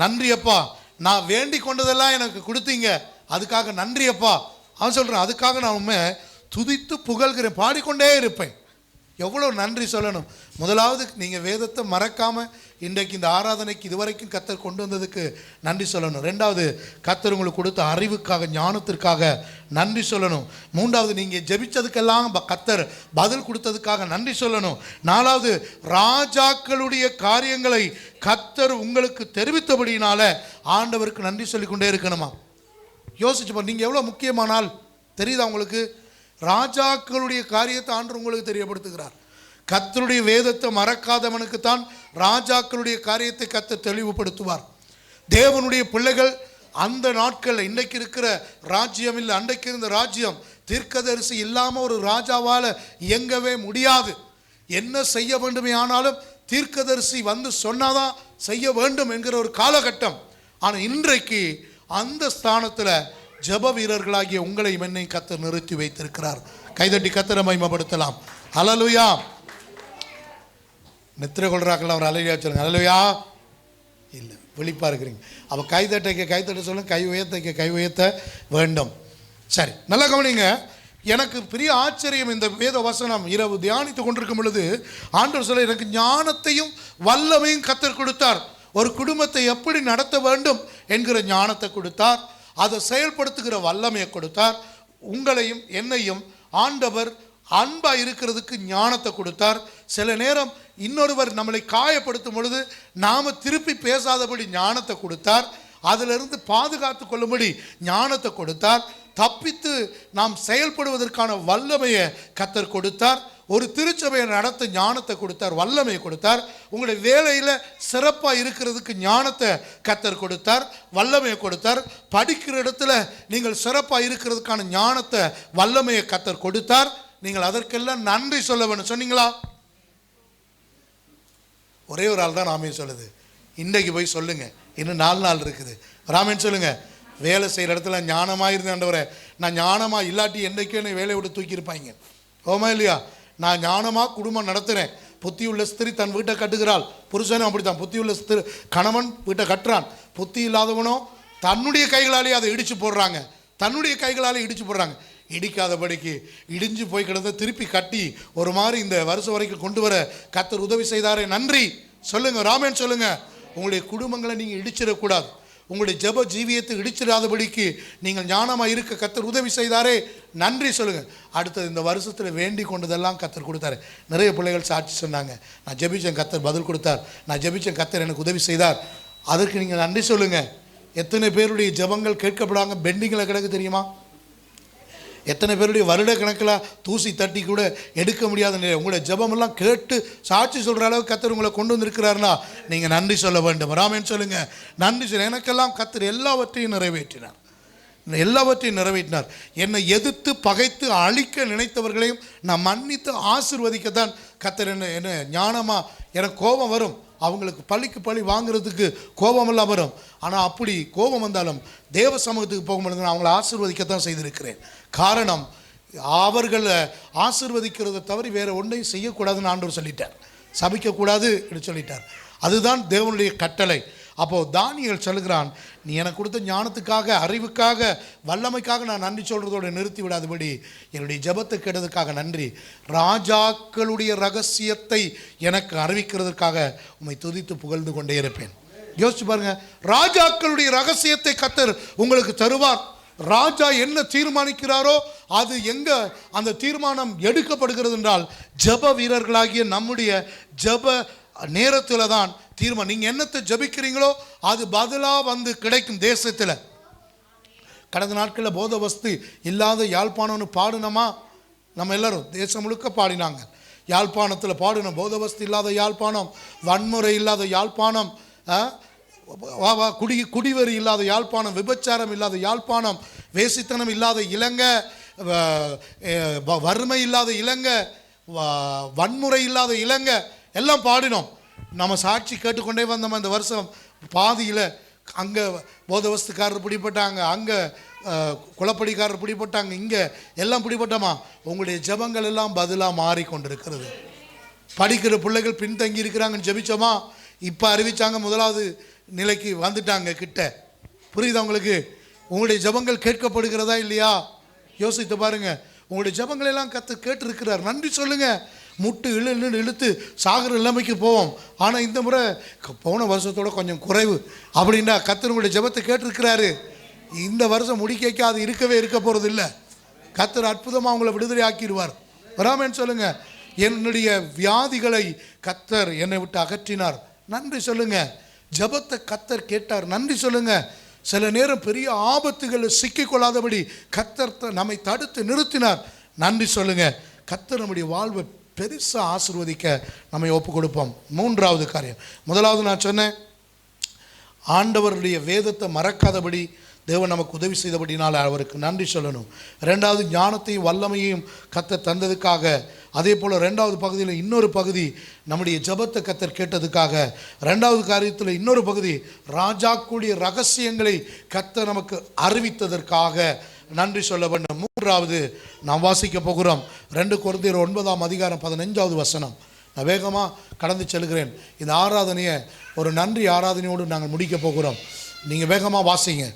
நன்றி அப்பா. நான் வேண்டிக் கொண்டதெல்லாம் எனக்கு கொடுத்தீங்க, அதுக்காக நன்றி அப்பா. அவன் சொல்கிறேன், அதுக்காக நான் உண்மை துதித்து புகழ்கிறேன், பாடிக்கொண்டே இருப்பேன். எவ்வளோ நன்றி சொல்லணும். முதலாவது, நீங்கள் வேதத்தை மறக்காமல் இன்றைக்கு இந்த ஆராதனைக்கு இதுவரைக்கும் கர்த்தர் கொண்டு வந்ததுக்கு நன்றி சொல்லணும். ரெண்டாவது, கர்த்தர் உங்களுக்கு கொடுத்த அறிவுக்காக, ஞானத்திற்காக நன்றி சொல்லணும். மூன்றாவது, நீங்கள் ஜெபிச்சதுக்கெல்லாம் கர்த்தர் பதில் கொடுத்ததுக்காக நன்றி சொல்லணும். நாலாவது, ராஜாக்களுடைய காரியங்களை கர்த்தர் உங்களுக்கு தெரிவித்தபடினால ஆண்டவருக்கு நன்றி சொல்லிக்கொண்டே இருக்கணுமா? யோசிச்சு பாருங்க, நீங்கள் எவ்வளோ முக்கியமானால் தெரியுதா உங்களுக்கு? ராஜாக்களுடைய காரியத்தை ஆண்டவர் உங்களுக்கு தெரியப்படுத்துகிறார். கர்த்தருடைய வேதத்தை மறக்காதவனுக்கு தான் ராஜாக்களுடைய காரியத்தை கர்த்தர் தெளிவுபடுத்துவார். தேவனுடைய பிள்ளைகள் அந்த நாட்களில், இன்றைக்கு இருக்கிற ராஜ்யம் இல்லை, அன்றைக்கு இருந்த ராஜ்யம், தீர்க்கதரிசி இல்லாமல் ஒரு ராஜாவால் இயங்கவே முடியாது. என்ன செய்ய வேண்டுமே ஆனாலும் தீர்க்கதரிசி வந்து சொன்னாதான் செய்ய வேண்டும் என்கிற ஒரு காலகட்டம். ஆனால் இன்றைக்கு அந்த ஸ்தானத்தில் ஜெப வீரர்களாகிய உங்களை என்னை கர்த்தர் நிறுத்தி வைத்திருக்கிறார். கைதட்டி கர்த்தரை மகிமைப்படுத்தலாம். ஹல்லேலூயா. நித்திரை கொள்றாங்களா? அவர் ஹல்லேலூயா சொல்லுங்க. ஹல்லேலூயா. இல்லை, விழிப்பாக இருக்கிறீங்க. அப்போ கைத்தட்ட சொல்லுங்க, கை உயர்த்த வேண்டும். சரி, நல்லா கவனிங்க. எனக்கு பெரிய ஆச்சரியம், இந்த வேத வசனம் இரவு தியானித்து கொண்டிருக்கும் பொழுது ஆண்டவர் சொல்ல, எனக்கு ஞானத்தையும் வல்லமையும் கர்த்தர் கொடுத்தார். ஒரு குடும்பத்தை எப்படி நடத்த வேண்டும் என்கிற ஞானத்தை கொடுத்தார், அதை செயல்படுத்துகிற வல்லமையை கொடுத்தார். உங்களையும் என்னையும் ஆண்டவர் அன்பா இருக்கிறதுக்கு ஞானத்தை கொடுத்தார். சில நேரம் இன்னொருவர் நம்மளை காயப்படுத்தும் பொழுது நாம திருப்பி பேசாதபடி ஞானத்தை கொடுத்தார். அதிலிருந்து பாதுகாத்து கொள்ளும்படி ஞானத்தை கொடுத்தார். தப்பித்து நாம் செயல்படுவதற்கான வல்லமையை கர்த்தர் கொடுத்தார். ஒரு திருச்சபையை நடத்த ஞானத்தை கொடுத்தார், வல்லமையை கொடுத்தார். உங்களுடைய வேலையில் சிறப்பாக இருக்கிறதுக்கு ஞானத்தை கர்த்தர் கொடுத்தார், வல்லமையை கொடுத்தார். படிக்கிற இடத்துல நீங்கள் சிறப்பாக இருக்கிறதுக்கான ஞானத்தை, வல்லமையை கர்த்தர் கொடுத்தார். நீங்கள் அதற்கெல்லாம் நன்றி சொல்ல வேணும். சொன்னீங்களா? ஒரே ஒரு ஆள் தான் ராமேன் சொல்லுது. இன்றைக்கு போய் சொல்லுங்க, இன்னும் 4 நாள் இருக்குது. ராமேன் சொல்லுங்க, வேலை செய்கிற இடத்துல ஞானமாக இருந்தேன்டவரை, நான் ஞானமாக இல்லாட்டி என்றைக்கும் என்னை வேலையை விட்டு தூக்கியிருப்பாங்க. ஓமா இல்லையா? நான் ஞானமாக குடும்பம் நடத்துகிறேன். புத்தியுள்ள ஸ்திரீ தன் வீட்டை கட்டுகிறாள். புருஷனும் அப்படித்தான். புத்தியுள்ள ஸ்திரீ கணவன் வீட்டை கட்டுறான். புத்தி இல்லாதவனோ தன்னுடைய கைகளாலே அதை இடித்து போடுறாங்க. இடிக்காதபடிக்கு இடிஞ்சு போய் கிடந்த திருப்பி கட்டி ஒரு மாதிரி இந்த வருஷம் வரைக்கும் கொண்டு வர கர்த்தர் உதவி செய்தாரே, நன்றி சொல்லுங்க, ராமேன் சொல்லுங்க. உங்களுடைய குடும்பங்களை நீங்கள் இடிச்சிடக்கூடாது, உங்களுடைய ஜெப ஜீவியத்தை இடிச்சிடாதபடிக்கு நீங்கள் ஞானமாக இருக்க கர்த்தர் உதவி செய்தாரே, நன்றி சொல்லுங்கள். அடுத்தது இந்த வருஷத்தில் வேண்டி கொண்டதெல்லாம் கர்த்தர் கொடுத்தாரு. நிறைய பிள்ளைகள் சாட்சி சொன்னாங்க, நான் ஜெபிச்சேன் கர்த்தர் பதில் கொடுத்தார், நான் ஜெபிச்சேன் கர்த்தர் எனக்கு உதவி செய்தார். அதற்கு நீங்கள் நன்றி சொல்லுங்கள். எத்தனை பேருடைய ஜெபங்கள் கேட்கப்படாங்க பெண்டிங்கில் கிடக்கு தெரியுமா? எத்தனை பேருடைய வருட கணக்கில் தூசி தட்டி கூட எடுக்க முடியாத நிலை. உங்களுடைய ஜெபமெல்லாம் கேட்டு சாட்சி சொல்கிற அளவுக்கு கர்த்தர் உங்களை கொண்டு வந்திருக்கிறாருன்னா நீங்கள் நன்றி சொல்ல வேண்டும். ராமேன் சொல்லுங்கள், நன்றி சொல்ல. எனக்கெல்லாம் கர்த்தர் எல்லாவற்றையும் நிறைவேற்றினார், எல்லாவற்றையும் நிறைவேற்றினார். என்னை எதிர்த்து பகைத்து அழிக்க நினைத்தவர்களையும் நான் மன்னித்து ஆசீர்வதிக்கத்தான் கர்த்தர் என்ன ஞானமாக. எனக்கு கோபம் வரும், அவங்களுக்கு பழிக்கு பழி வாங்குறதுக்கு கோபமெல்லாம் வரும். ஆனால் அப்படி கோபம் வந்தாலும் தேவ சமூகத்துக்கு போகும்போது நான் அவங்களை ஆசீர்வதிக்கத்தான் செய்திருக்கிறேன். காரணம், அவர்களை ஆசீர்வதிக்கிறத தவிர வேறு ஒன்றையும் செய்யக்கூடாதுன்னு ஆண்டவர் சொல்லிட்டார், சபிக்கக்கூடாது என்று சொல்லிட்டார். அதுதான் தேவனுடைய கட்டளை. அப்போது தானியேல் சொல்லுகிறான், நீ எனக்கு கொடுத்த ஞானத்துக்காக, அறிவுக்காக, வல்லமைக்காக நான் நன்றி சொல்கிறதோடு நிறுத்தி விடாதபடி என்னுடைய ஜெபத்தை கேட்டதுக்காக நன்றி. ராஜாக்களுடைய ரகசியத்தை எனக்கு அறிவிக்கிறதுக்காக உம்மை துதித்து புகழ்ந்து கொண்டே இருப்பேன். யோசிச்சு பாருங்க, ராஜாக்களுடைய ரகசியத்தை கர்த்தர் உங்களுக்கு தருவார். ராஜா என்ன தீர்மானிக்கிறாரோ அது எங்க அந்த தீர்மானம் எடுக்கப்படுகிறது என்றால் ஜெப வீரர்களாகிய நம்முடைய ஜெப நேரத்தில் தான் தீர்மானம். நீங்கள் என்னத்தை ஜபிக்கிறீங்களோ அது பதிலாக வந்து கிடைக்கும். தேசத்தில் கடந்த நாட்களில் போத வஸ்து இல்லாத யாழ்ப்பாணம்னு பாடினோமா? நம்ம எல்லாரும் தேசம் முழுக்க பாடினாங்க. யாழ்ப்பாணத்தில் பாடினோம், போத வஸ்து இல்லாத யாழ்ப்பாணம், வன்முறை இல்லாத யாழ்ப்பாணம், குடிவெறி இல்லாத யாழ்ப்பாணம், விபச்சாரம் இல்லாத யாழ்ப்பாணம், வேசித்தனம் இல்லாத இலங்கை, வறுமை இல்லாத இலங்கை, வன்முறை இல்லாத இலங்கை எல்லாம் பாடினோம். நம்ம சாட்சி கேட்டுக்கொண்டே வந்தோம். இந்த வருஷம் பாதியில் அங்கே போதவஸ்துக்காரர் பிடிப்பட்டாங்க, அங்கே குளப்படிக்காரர் பிடிப்பட்டாங்க, இங்கே எல்லாம் பிடிப்பட்டோமா? உங்களுடைய ஜெபங்கள் எல்லாம் பதிலாக மாறிக்கொண்டிருக்கிறது. படிக்கிற பிள்ளைகள் பின்தங்கி இருக்கிறாங்கன்னு ஜெபிச்சோமா? இப்போ அறிவித்தாங்க, முதலாவது நிலைக்கு வந்துட்டாங்க கிட்ட. புரியுதா உங்களுக்கு? உங்களுடைய ஜெபங்கள் கேட்கப்படுகிறதா இல்லையா? யோசித்து பாருங்கள். உங்களுடைய ஜெபங்கள் எல்லாம் கர்த்தர் கேட்டிருக்கிறார், நன்றி சொல்லுங்கள். முட்டு இழுத்து சாகர நிலைமைக்கு போவோம். ஆனால் இந்த முறை போன வருஷத்தோட கொஞ்சம் குறைவு அப்படின்னா கர்த்தர் உங்களுடைய ஜெபத்தை கேட்டிருக்கிறாரு. இந்த வருஷம் முடிக்க அது இருக்க போகிறது இல்லை. கர்த்தர் அற்புதமாக உங்களை விடுதலை ஆக்கிடுவார். வராமேன்னு சொல்லுங்கள். என்னுடைய வியாதிகளை கர்த்தர் என்னை விட்டு அகற்றினார், நன்றி சொல்லுங்கள். ஜெபத்தை கர்த்தர் கேட்டார், நன்றி சொல்லுங்கள். சில நேரம் பெரிய ஆபத்துகளில் சிக்கிக்கொள்ளாதபடி கர்த்தர் நம்மை தடுத்து நிறுத்தினார், நன்றி சொல்லுங்கள். கர்த்தர் நம்முடைய வாழ்வை பெருசாக ஆசீர்வதிக்க நம்மை ஒப்பு கொடுப்போம். மூன்றாவது காரியம், முதலாவது நான் சொன்னேன், ஆண்டவருடைய வேதத்தை மறக்காதபடி தேவன் நமக்கு உதவி செய்தபடினால் அவருக்கு நன்றி சொல்லணும். ரெண்டாவது, ஞானத்தையும் வல்லமையும் கர்த்தர் தந்ததுக்காக. அதே போல் ரெண்டாவது பகுதியில் இன்னொரு பகுதி நம்முடைய ஜெபத்தை கர்த்தர் கேட்டதுக்காக. ரெண்டாவது காரியத்தில் இன்னொரு பகுதி ராஜாக்குடைய ரகசியங்களை கர்த்தர் நமக்கு அறிவித்ததற்காக நன்றி சொல்ல வேண்டும். மூன்றாவது நாம் வாசிக்க போகிறோம் 2 கொரிந்தியர் 9:15. நான் வேகமாக கடந்து செல்கிறேன். இந்த ஆராதனையை ஒரு நன்றி ஆராதனையோடு நாங்கள் முடிக்க போகிறோம். நீங்கள் வேகமாக வாசிங்க.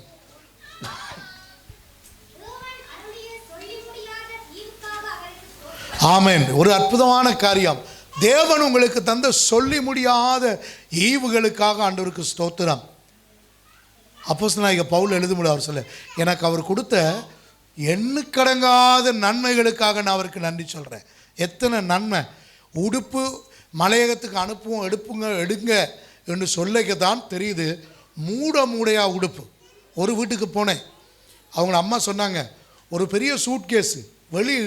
ஆமென். ஒரு அற்புதமான காரியம். தேவன் உங்களுக்கு தந்த சொல்லி முடியாத ஈவுகளுக்காக ஆண்டவருக்கு ஸ்தோத்திரம். அப்போஸ்தலனாகிய பவுல் எழுதும்போது அவர் சொல்ல, எனக்கு அவர் கொடுத்த எண்ணுக்கடங்காத நன்மைகளுக்காக நான் அவருக்கு நன்றி சொல்கிறேன். எத்தனை நன்மை! உடுப்பு மலையகத்துக்கு அனுப்புவோம், எடுங்க என்று சொல்லதான் தெரியுது. மூடையாக உடுப்பு. ஒரு வீட்டுக்கு போனேன், அவங்க அம்மா சொன்னாங்க, ஒரு பெரிய சூட்கேஸு வெளியே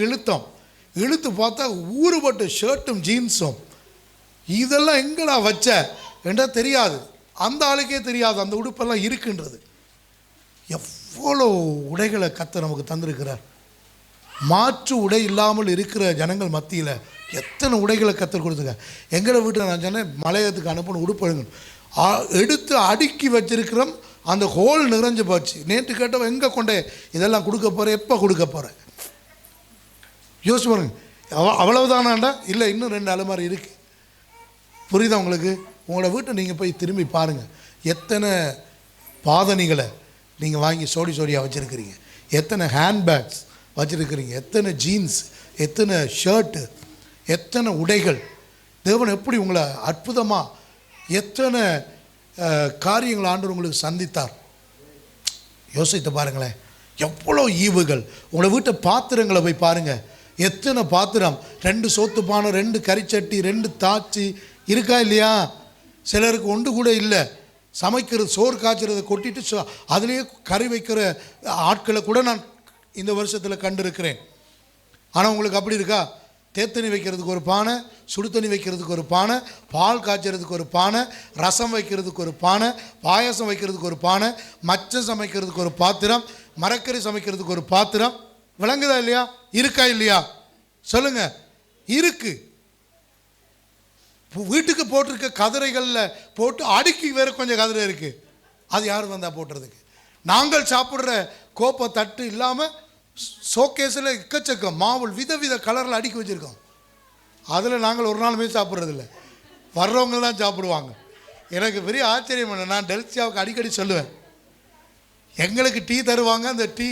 இழுத்து பார்த்தா ஊறுபட்ட ஷர்ட்டும் ஜீன்ஸும். இதெல்லாம் எங்கடா வச்ச என்றால் தெரியாது, அந்த ஆளுக்கே தெரியாது அந்த உடுப்பெல்லாம் இருக்குன்றது. எவ்வளோ உடைகளை கர்த்தர் நமக்கு தந்திருக்கிறார். மாற்று உடை இல்லாமல் இருக்கிற ஜனங்கள் மத்தியில் எத்தனை உடைகளை கர்த்தர் கொடுத்துருக்கார். எங்களை வீட்டில் நான் சொன்னேன், மலையத்துக்கு அனுப்பணும் உடுப்பு எடுத்து அடுக்கி வச்சிருக்கிறோம். அந்த ஹோல் நிறைஞ்சு போச்சு. நேற்று கேட்டவன் எங்கே கொண்டே இதெல்லாம் கொடுக்க போகிறேன், எப்போ கொடுக்க போகிறேன்? யோசிச்சு பாருங்க. அவ்வளவுதானாண்டா? இல்லை, இன்னும் 2 அலமாரி இருக்குது. புரியுதா உங்களுக்கு? உங்களோட வீட்டை நீங்கள் போய் திரும்பி பாருங்கள். எத்தனை பாதணிகளை நீங்கள் வாங்கி சோடியாக வச்சுருக்கிறீங்க, எத்தனை ஹேண்ட்பேக்ஸ் வச்சிருக்கிறீங்க, எத்தனை ஜீன்ஸ், எத்தனை ஷர்ட்டு, எத்தனை உடைகள். தேவன் எப்படி உங்களை அற்புதமாக எத்தனை காரியங்கள் ஆண்டவர் உங்களுக்கு சந்தித்தார். யோசித்து பாருங்களேன், எவ்வளோ ஈவுகள். உங்களை வீட்டை பாத்திரங்களை போய் பாருங்கள், எத்தனை பாத்திரம், 2 சோத்து பானை, 2 கறிச்சட்டி, 2 தாச்சி இருக்கா இல்லையா? சிலருக்கு ஒன்று கூட இல்லை. சமைக்கிறது, சோறு காய்ச்சறதை கொட்டிட்டு அதுலேயே கறி வைக்கிற ஆட்களை கூட நான் இந்த வருஷத்தில் கண்டிருக்கிறேன். ஆனால் உங்களுக்கு அப்படி இருக்கா? தேத்தனி வைக்கிறதுக்கு ஒரு பானை, சுடு தண்ணி வைக்கிறதுக்கு ஒரு பானை, பால் காய்ச்சறதுக்கு ஒரு பானை, ரசம் வைக்கிறதுக்கு ஒரு பானை, பாயாசம் வைக்கிறதுக்கு ஒரு பானை, மச்சம் சமைக்கிறதுக்கு ஒரு பாத்திரம், மரக்கறி சமைக்கிறதுக்கு ஒரு பாத்திரம். விளங்குதா இல்லையா? இருக்கா இல்லையா? சொல்லுங்க. இருக்கு. வீட்டுக்கு போட்டிருக்க கதிரைகளில் போட்டு அடுக்கி வேற கொஞ்சம் கதிரை இருக்குது. அது யார் வந்தால் போட்டுறதுக்கு? நாங்கள் சாப்பிட்ற கோப்பை தட்டு இல்லாமல் ஷோகேஸில் எக்கச்சக்கம் மாவுள் விதவித கலரில் அடுக்கி வச்சுருக்கோம். அதில் நாங்கள் ஒரு நாளுமே சாப்பிட்றதில்ல, வர்றவங்க தான் சாப்பிடுவாங்க. எனக்கு பெரிய ஆச்சரியம் பண்ண, நான் டெல்சியாவுக்கு அடிக்கடி சொல்லுவேன், எங்களுக்கு டீ தருவாங்க, அந்த டீ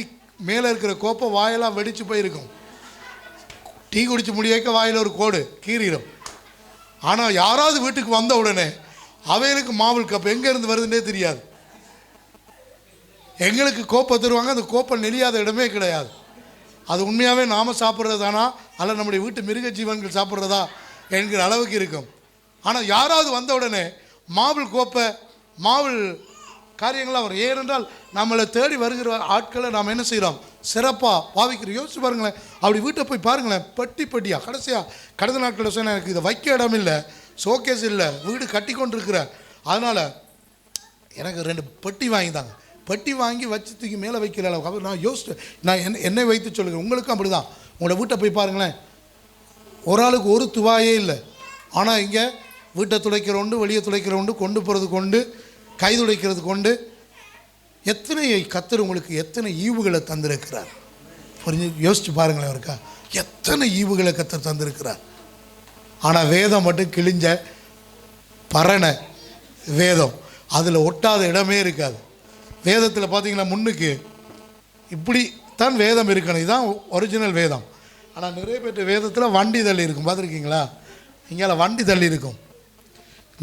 மேலே இருக்கிற கோப்பை வாயெல்லாம் வெடித்து போயிருக்கும். டீ குடிச்சு முடியாக்க வாயில் ஒரு கோடு கீறிடும். ஆனால் யாராவது வீட்டுக்கு வந்த உடனே அவைகளுக்கு மாவுள் கப் எங்கேருந்து வருதுன்னே தெரியாது. எங்களுக்கு கோப்பை தருவாங்க, அந்த கோப்பை நெளியாத இடமே கிடையாது. அது உண்மையாகவே நாம் சாப்பிட்றது தானா அல்ல நம்முடைய வீட்டு மிருக ஜீவன்கள் சாப்பிட்றதா என்கிற அளவுக்கு இருக்கும். ஆனால் யாராவது வந்த உடனே மாவுள் கோப்பை, மாவுள் காரியங்களாக வரும். ஏனென்றால் நம்மளை தேடி வருகிற ஆட்களை நாம் என்ன செய்கிறோம்? சிறப்பாக பாவிக்கிறோம். யோசிச்சு பாருங்களேன். அப்படி வீட்டை போய் பாருங்களேன், பெட்டி பெட்டியாக. கடந்த நாட்களில் சொன்னால் எனக்கு இதை வைக்க இடம் இல்லை, ஷோகேஸ் இல்லை, வீடு கட்டி கொண்டு இருக்கிற, அதனால் எனக்கு 2 பெட்டி வாங்கித்தாங்க. பெட்டி வாங்கி வச்சு தூக்கி மேலே வைக்கிற அளவுக்கு நான் யோசிச்சு, நான் என்னை வைத்து சொல்லுங்கள். உங்களுக்கும் அப்படி தான். உங்களோட வீட்டை போய் பாருங்களேன், ஒரு ஆளுக்கு ஒரு துவாயே இல்லை. ஆனால் இங்கே வீட்டை துடைக்கிற உண்டு, வெளியே துடைக்கிற உண்டு, கொண்டு போகிறது கொண்டு, கை துடைக்கிறது கொண்டு, எத்தனை கர்த்தர் உங்களுக்கு எத்தனை ஈவுகளை தந்திருக்கிறார். புரிஞ்சு யோசிச்சு பாருங்களேன். இருக்கா எத்தனை ஈவுகளை கர்த்தர் தந்திருக்கிறார். ஆனால் வேதம் மட்டும் கிழிஞ்ச பரணை வேதம், அதில் ஒட்டாத இடமே இருக்காது. வேதத்தில் பார்த்தீங்கன்னா முன்னுக்கு இப்படி தான் வேதம் இருக்கணும், இதுதான் ஒரிஜினல் வேதம். ஆனால் நிறைய பேர் வேதத்தில் வண்டி தள்ளி இருக்கும், பார்த்துருக்கீங்களா? இங்கே வண்டி தள்ளி இருக்கும்.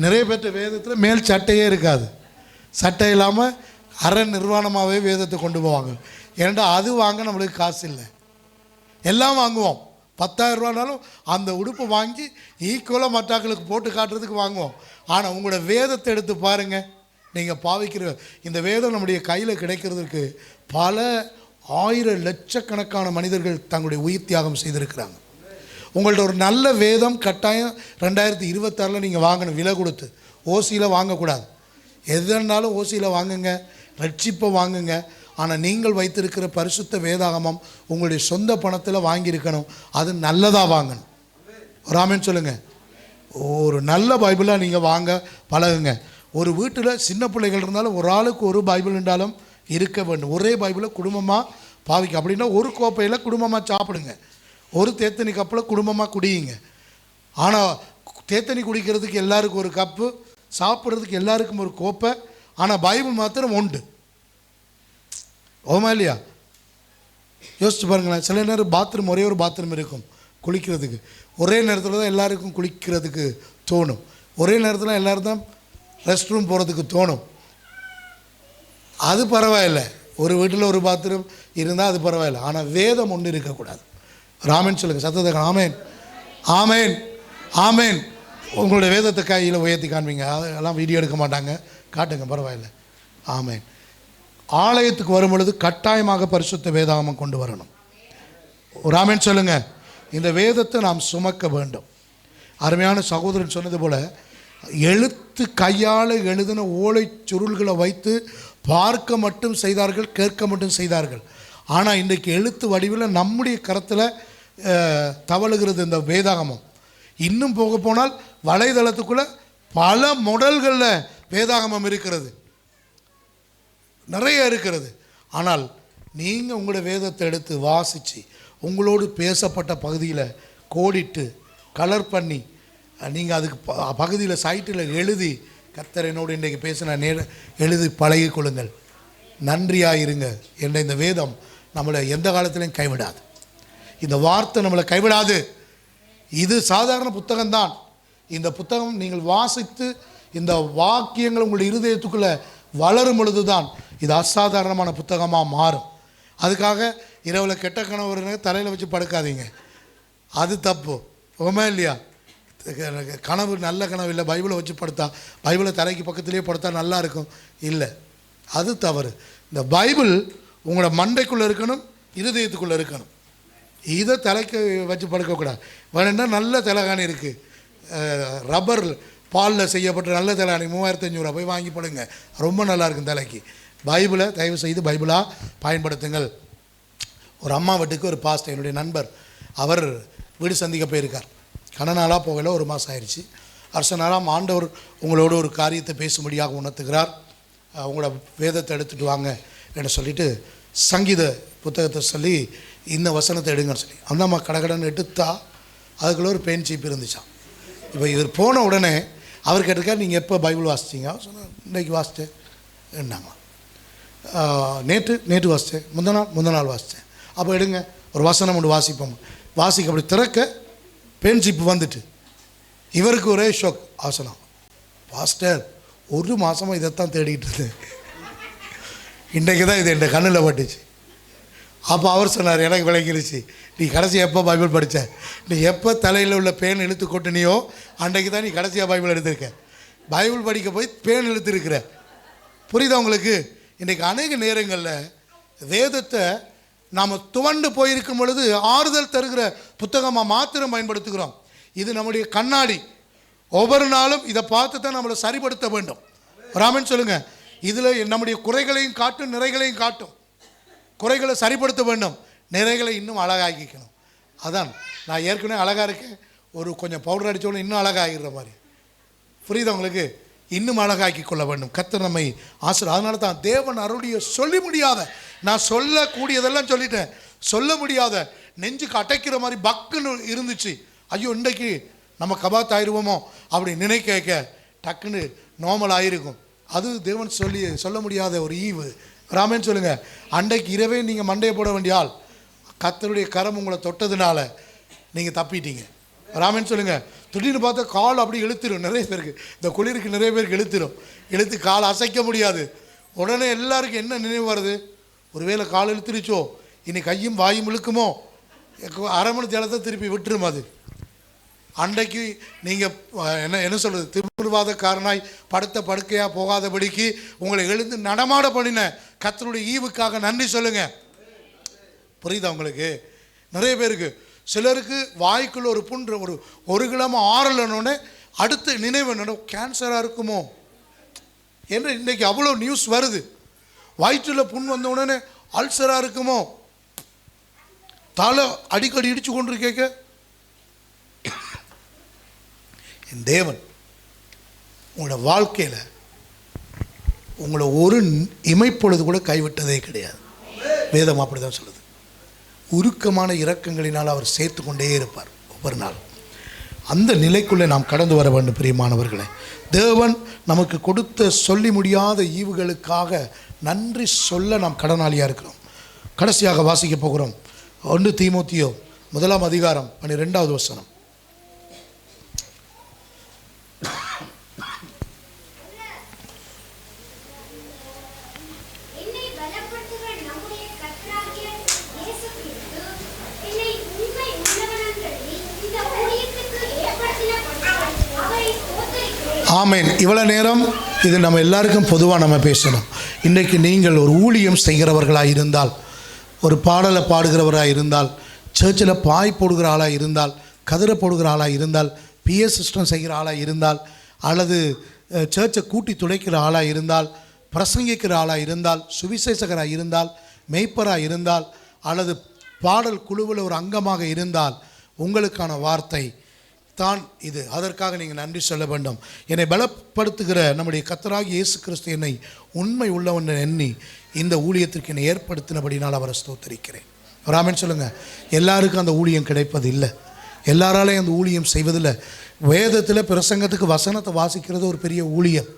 நிறைய பேர் வேதத்தில் மேல் சட்டையே இருக்காது. சட்டை இல்லாமல் அரை நிர்வாணமாகவே வேதத்தை கொண்டு போவாங்க. ஏன்டா அது வாங்க நம்மளுக்கு காசு இல்லை. எல்லாம் வாங்குவோம். 10,000 ரூபானாலும் அந்த உடுப்பை வாங்கி ஈக்குவலாக மற்றாக்களுக்கு போட்டு காட்டுறதுக்கு வாங்குவோம். ஆனால் உங்களோட வேதத்தை எடுத்து பாருங்கள். நீங்கள் பாவிக்கிற இந்த வேதம் நம்முடைய கையில் கிடைக்கிறதுக்கு பல 1000 லட்சக்கணக்கான மனிதர்கள் தங்களுடைய உயிர் தியாகம் செய்திருக்கிறாங்க. உங்கள்ட்ட ஒரு நல்ல வேதம் கட்டாயம் 2026 நீங்கள் வாங்கணும், விலை கொடுத்து. ஓசியில் வாங்கக்கூடாது. எதுனாலும் ஓசியில் வாங்குங்க, ரட்சிப்பை வாங்குங்க. ஆனால் நீங்கள் வைத்திருக்கிற பரிசுத்த வேதாகமம் உங்களுடைய சொந்த பணத்தில் வாங்கியிருக்கணும். அது நல்லதாக வாங்கணும். ஒரு ஆமென் சொல்லுங்கள். ஒரு நல்ல பைபிளாக நீங்கள் வாங்க பழகுங்க. ஒரு வீட்டில் சின்ன பிள்ளைகள் இருந்தாலும் ஒரு ஆளுக்கு ஒரு பைபிள் இருந்தாலும் இருக்க வேண்டும். ஒரே பைபிளை குடும்பமாக பாவிக்க. அப்படின்னா ஒரு கோப்பையில் குடும்பமாக சாப்பிடுங்க, ஒரு தேத்தனி கப்பில் குடும்பமாக குடியுங்க. ஆனால் தேத்தனி குடிக்கிறதுக்கு எல்லாருக்கும் ஒரு கப்பு, சாப்பிட்றதுக்கு எல்லாருக்கும் ஒரு கோப்பை. ஆனால் பைபிள் மாத்திரம் உண்டு. ஓமா இல்லையா? யோசிச்சு பாருங்களேன். சில நேரம் பாத்ரூம் ஒரே ஒரு பாத்ரூம் இருக்கும் குளிக்கிறதுக்கு. ஒரே நேரத்தில் தான் எல்லாருக்கும் குளிக்கிறதுக்கு தோணும். ஒரே நேரத்தில் எல்லோரும் தான் ரெஸ்ட் ரூம் போகிறதுக்கு தோணும். அது பரவாயில்லை. ஒரு வீட்டில் ஒரு பாத்ரூம் இருந்தால் அது பரவாயில்லை. ஆனால் வேதம் ஒன்று இருக்கக்கூடாது. ராமன் சொல்லுங்கள் சத்தத்தை. ஆமேன், ஆமேன், ஆமேன். உங்களுடைய வேதத்தை கையில் உயர்த்தி காண்பீங்க. அதெல்லாம் வீடியோ எடுக்க மாட்டாங்க, காட்டுங்க, பரவாயில்லை. ஆமேன். ஆலயத்துக்கு வரும் பொழுது கட்டாயமாக பரிசுத்த வேதாகமம் கொண்டு வரணும். ராமன் சொல்லுங்கள். இந்த வேதத்தை நாம் சுமக்க வேண்டும். அருமையான சகோதரன் சொன்னது போல் எழுத்து கையால் எழுதின ஓலை சுருள்களை வைத்து பார்க்க மட்டும் செய்தார்கள், கேட்க மட்டும் செய்தார்கள். ஆனால் இன்றைக்கு எழுத்து வடிவில் நம்முடைய கரத்தில் தவழுகிறது இந்த வேதாகமம். இன்னும் போக போனால் வலைதளத்துக்குள்ளே பல மாடல்களில் வேதாகமம் இருக்கிறது, நிறைய இருக்கிறது. ஆனால் நீங்கள் உங்களோட வேதத்தை எடுத்து வாசித்து உங்களோடு பேசப்பட்ட பகுதியில் கோடிட்டு கலர் பண்ணி நீங்கள் அதுக்கு பகுதியில் சைட்டில் எழுதி கர்த்தர் என்னோடு இன்றைக்கு பேசின எழுதி பழகி கொள்ளுங்கள். நன்றியாக இருங்க என்ற இந்த வேதம் நம்மளை எந்த காலத்திலையும் கைவிடாது. இந்த வார்த்தை நம்மளை கைவிடாது. இது சாதாரண புத்தகம்தான். இந்த புத்தகம் நீங்கள் வாசித்து இந்த வாக்கியங்கள் உங்களுடைய இருதயத்துக்குள்ளே வளரும் பொழுது தான் இது அசாதாரணமான புத்தகமாக மாறும். அதுக்காக இரவில் கெட்ட கனவு தலையில் வச்சு படுக்காதீங்க, அது தப்பு. ஓமே இல்லையா? கனவு நல்ல கனவு இல்லை, பைபிளை வச்சு படுத்தா, பைபிளை தலைக்கு பக்கத்துலேயே படுத்தா நல்லா இருக்கும் இல்லை, அது தவறு. இந்த பைபிள் உங்களோட மண்டைக்குள்ளே இருக்கணும், இருதயத்துக்குள்ளே இருக்கணும். இதை தலைக்கு வச்சு படுக்கக்கூடாது. வேணுன்னா நல்ல தலைகாணி இருக்குது, ரப்பர் பாலில் செய்யப்பட்ட நல்ல தலைகாணி 3500 போய் வாங்கி படுங்க, ரொம்ப நல்லாயிருக்கும் தலைக்கு. பைபிளை தயவு செய்து பைபிளாக பயன்படுத்துங்கள். ஒரு அம்மா வீட்டுக்கு ஒரு பாஸ்டர், என்னுடைய நண்பர், அவர் வீடு சந்திக்க போயிருக்கார். கணநாளாக போகல, 1 மாதம் ஆயிடுச்சு. அரசனாலாம் ஆண்டவர் உங்களோட ஒரு காரியத்தை பேசும்படியாக உணர்த்துகிறார், உங்களோட வேதத்தை எடுத்துகிட்டு வாங்க என்று சொல்லிவிட்டு சங்கீத புத்தகத்தை சொல்லி இந்த வசனத்தை எடுங்கன்னு சொல்லி அந்த அம்மா கடகடன்னு எடுத்தா அதுக்குள்ளே ஒரு பெயின் சீப் இருந்துச்சான். இப்போ இவர் போன உடனே அவர் கேட்டிருக்கார், நீங்கள் எப்போ பைபிள் வாசிச்சிங்க? சொன்னால் இன்றைக்கி வாசித்தேன் என்னாங்களாம். நேற்று வாசித்தேன், முந்த நாள் வாசித்தேன். அப்போ எடுங்க ஒரு வசனம் ஒன்று வாசிப்போம். வாசிக்க அப்படி திறக்க பெயின் சீப்பு வந்துட்டு இவருக்கு ஒரே ஷோக். ஆசனம், பாஸ்டர் 1 மாதமாக இதைத்தான் தேடிக்கிட்டு இருந்தேன், இன்றைக்கு தான் இது என் கண்ணில் பட்டுச்சு. அப்போ அவர் சொன்னார், எனக்கு விளங்கிருச்சு, நீ கடைசி எப்போ பைபிள் படித்த, நீ எப்போ தலையில் உள்ள பேன் இழுத்து கொட்டினியோ அன்றைக்கு தான் நீ கடைசியாக பைபிள் எடுத்திருக்க. பைபிள் படிக்க போய் பேன் இழுத்துருக்கிற. புரியுதா உங்களுக்கு? இன்றைக்கு அநேக நேரங்களில் வேதத்தை நாம் துவண்டு போயிருக்கும் பொழுது ஆறுதல் தருகிற புத்தகமாக மாத்திரம் பயன்படுத்துகிறோம். இது நம்முடைய கண்ணாடி. ஒவ்வொரு நாளும் இதை பார்த்து தான் நம்மளை சரிப்படுத்த வேண்டும். ராமன் சொல்லுங்கள், இதில் நம்முடைய குறைகளையும் காட்டும், நிறைகளையும் காட்டும். குறைகளை சரிப்படுத்த வேண்டும், நிறைகளை இன்னும் அழகாக்கிக்கணும். அதான் நான் ஏற்கனவே அழகாக இருக்கேன், ஒரு கொஞ்சம் பவுடர் அடித்தோன்னு இன்னும் அழகாகிற மாதிரி. புரியுதா உங்களுக்கு? இன்னும் அழகாக்கி கொள்ள வேண்டும். கர்த்தர் நம்மை ஆசீர்வதிப்பார். அதனால தான் தேவன் அருளிய சொல்லி முடியாத, நான் சொல்லக்கூடியதெல்லாம் சொல்லிட்டேன், சொல்ல முடியாத நெஞ்சுக்கு அடைக்கிற மாதிரி பக்குன்னு இருந்துச்சு. ஐயோ இன்றைக்கு நம்ம கபாத் ஆயிடுவோமோ அப்படி நினைக்க டக்குன்னு நார்மல் ஆகிருக்கும். அது தேவன் சொல்ல முடியாத ஒரு ஈவு. ராமன் சொல்லுங்கள், அன்றைக்கு இரவே நீங்கள் மண்டையை போட வேண்டிய ஆள், கர்த்தருடைய கரம் உங்களை தொட்டதுனால நீங்கள் தப்பிட்டீங்க. ராமன் சொல்லுங்கள், திடீர்னு பார்த்தா கால் அப்படி இழுத்துரும். நிறைய பேருக்கு இந்த குளிருக்கு நிறைய பேருக்கு இழுத்து கால் அசைக்க முடியாது. உடனே எல்லாருக்கும் என்ன நினைவு வருது? ஒருவேளை கால் இழுத்துருச்சோ, இனி கையும் வாயும் இழுக்குமோ, 1/2 மணி தேலத்தை திருப்பி விட்டுரும். அது அன்றைக்கு நீங்கள் என்ன சொல்கிறது, திமிர்வாதக்காரனாய் படுத்த படுக்கையாக போகாதபடிக்கு உங்களை எழுந்து நடமாட பண்ணின கர்த்தருடைய ஈவுக்காக நன்றி சொல்லுங்கள். புரியுதா உங்களுக்கு? நிறைய பேருக்கு, சிலருக்கு வாய்க்குள்ள ஒரு புண் ஒரு கிழமை ஆறலன்னொடனே அடுத்த நினைவு என்னோட கேன்சராக இருக்குமோ என்று இன்றைக்கி அவ்வளோ நியூஸ் வருது. வயிற்றில் புண் வந்த உடனே அல்சராக இருக்குமோ, தலை அடிக்கடி இடிச்சு கொண்டு கேட்க. என் தேவன் உங்களோட வாழ்க்கையில் உங்களை ஒரு இமைப்பொழுது கூட கைவிட்டதே கிடையாது. வேதம் அப்படி தான் சொல்லுது. உருக்கமான இரக்கங்களினால் அவர் சேர்த்து கொண்டே இருப்பார் ஒவ்வொரு நாள். அந்த நிலைக்குள்ளே நாம் கடந்து வர வேண்டும். பிரியமானவர்களே, தேவன் நமக்கு கொடுத்த சொல்லி முடியாத ஈவுகளுக்காக நன்றி சொல்ல நாம் கடனாளியாக இருக்கிறோம். கடைசியாக வாசிக்க போகிறோம் 1 தீமோத்தேயு 1 அதிகாரம் 12வது வசனம். ஆமேன். இவ்வளோ நேரம் இது நம்ம எல்லாருக்கும் பொதுவாக நம்ம பேசணும். இன்றைக்கு நீங்கள் ஒரு ஊழியம் செய்கிறவர்களாக இருந்தால், ஒரு பாடலை பாடுகிறவராக இருந்தால், சர்ச்சில் பாய் போடுகிற ஆளாக இருந்தால், கதிரை போடுகிற ஆளாக இருந்தால், பிஎஸ் சிஸ்டம் செய்கிற ஆளாக இருந்தால், அல்லது சர்ச்சை கூட்டி துடைக்கிற ஆளாக இருந்தால், பிரசங்கிக்கிற ஆளாக இருந்தால், சுவிசேஷகராக இருந்தால், மெய்ப்பராக இருந்தால், அல்லது பாடல் குழுவில் ஒரு அங்கமாக இருந்தால், உங்களுக்கான வார்த்தை தான் இது. அதற்காக நீங்கள் நன்றி சொல்ல வேண்டும். என்னை பலப்படுத்துகிற நம்முடைய கர்த்தராகிய இயேசு கிறிஸ்து என்னை உண்மை உள்ளவன் எண்ணி இந்த ஊழியத்திற்கு என்னை ஏற்படுத்தினபடினால் அவரை ஸ்தோத்திரிக்கிறேன். ராமன் சொல்லுங்கள், எல்லாருக்கும் அந்த ஊழியம் கிடைப்பது இல்லை, எல்லாராலையும் அந்த ஊழியம் செய்வதில்லை. வேதத்தில் பிரசங்கத்துக்கு வசனத்தை வாசிக்கிறது ஒரு பெரிய ஊழியம்.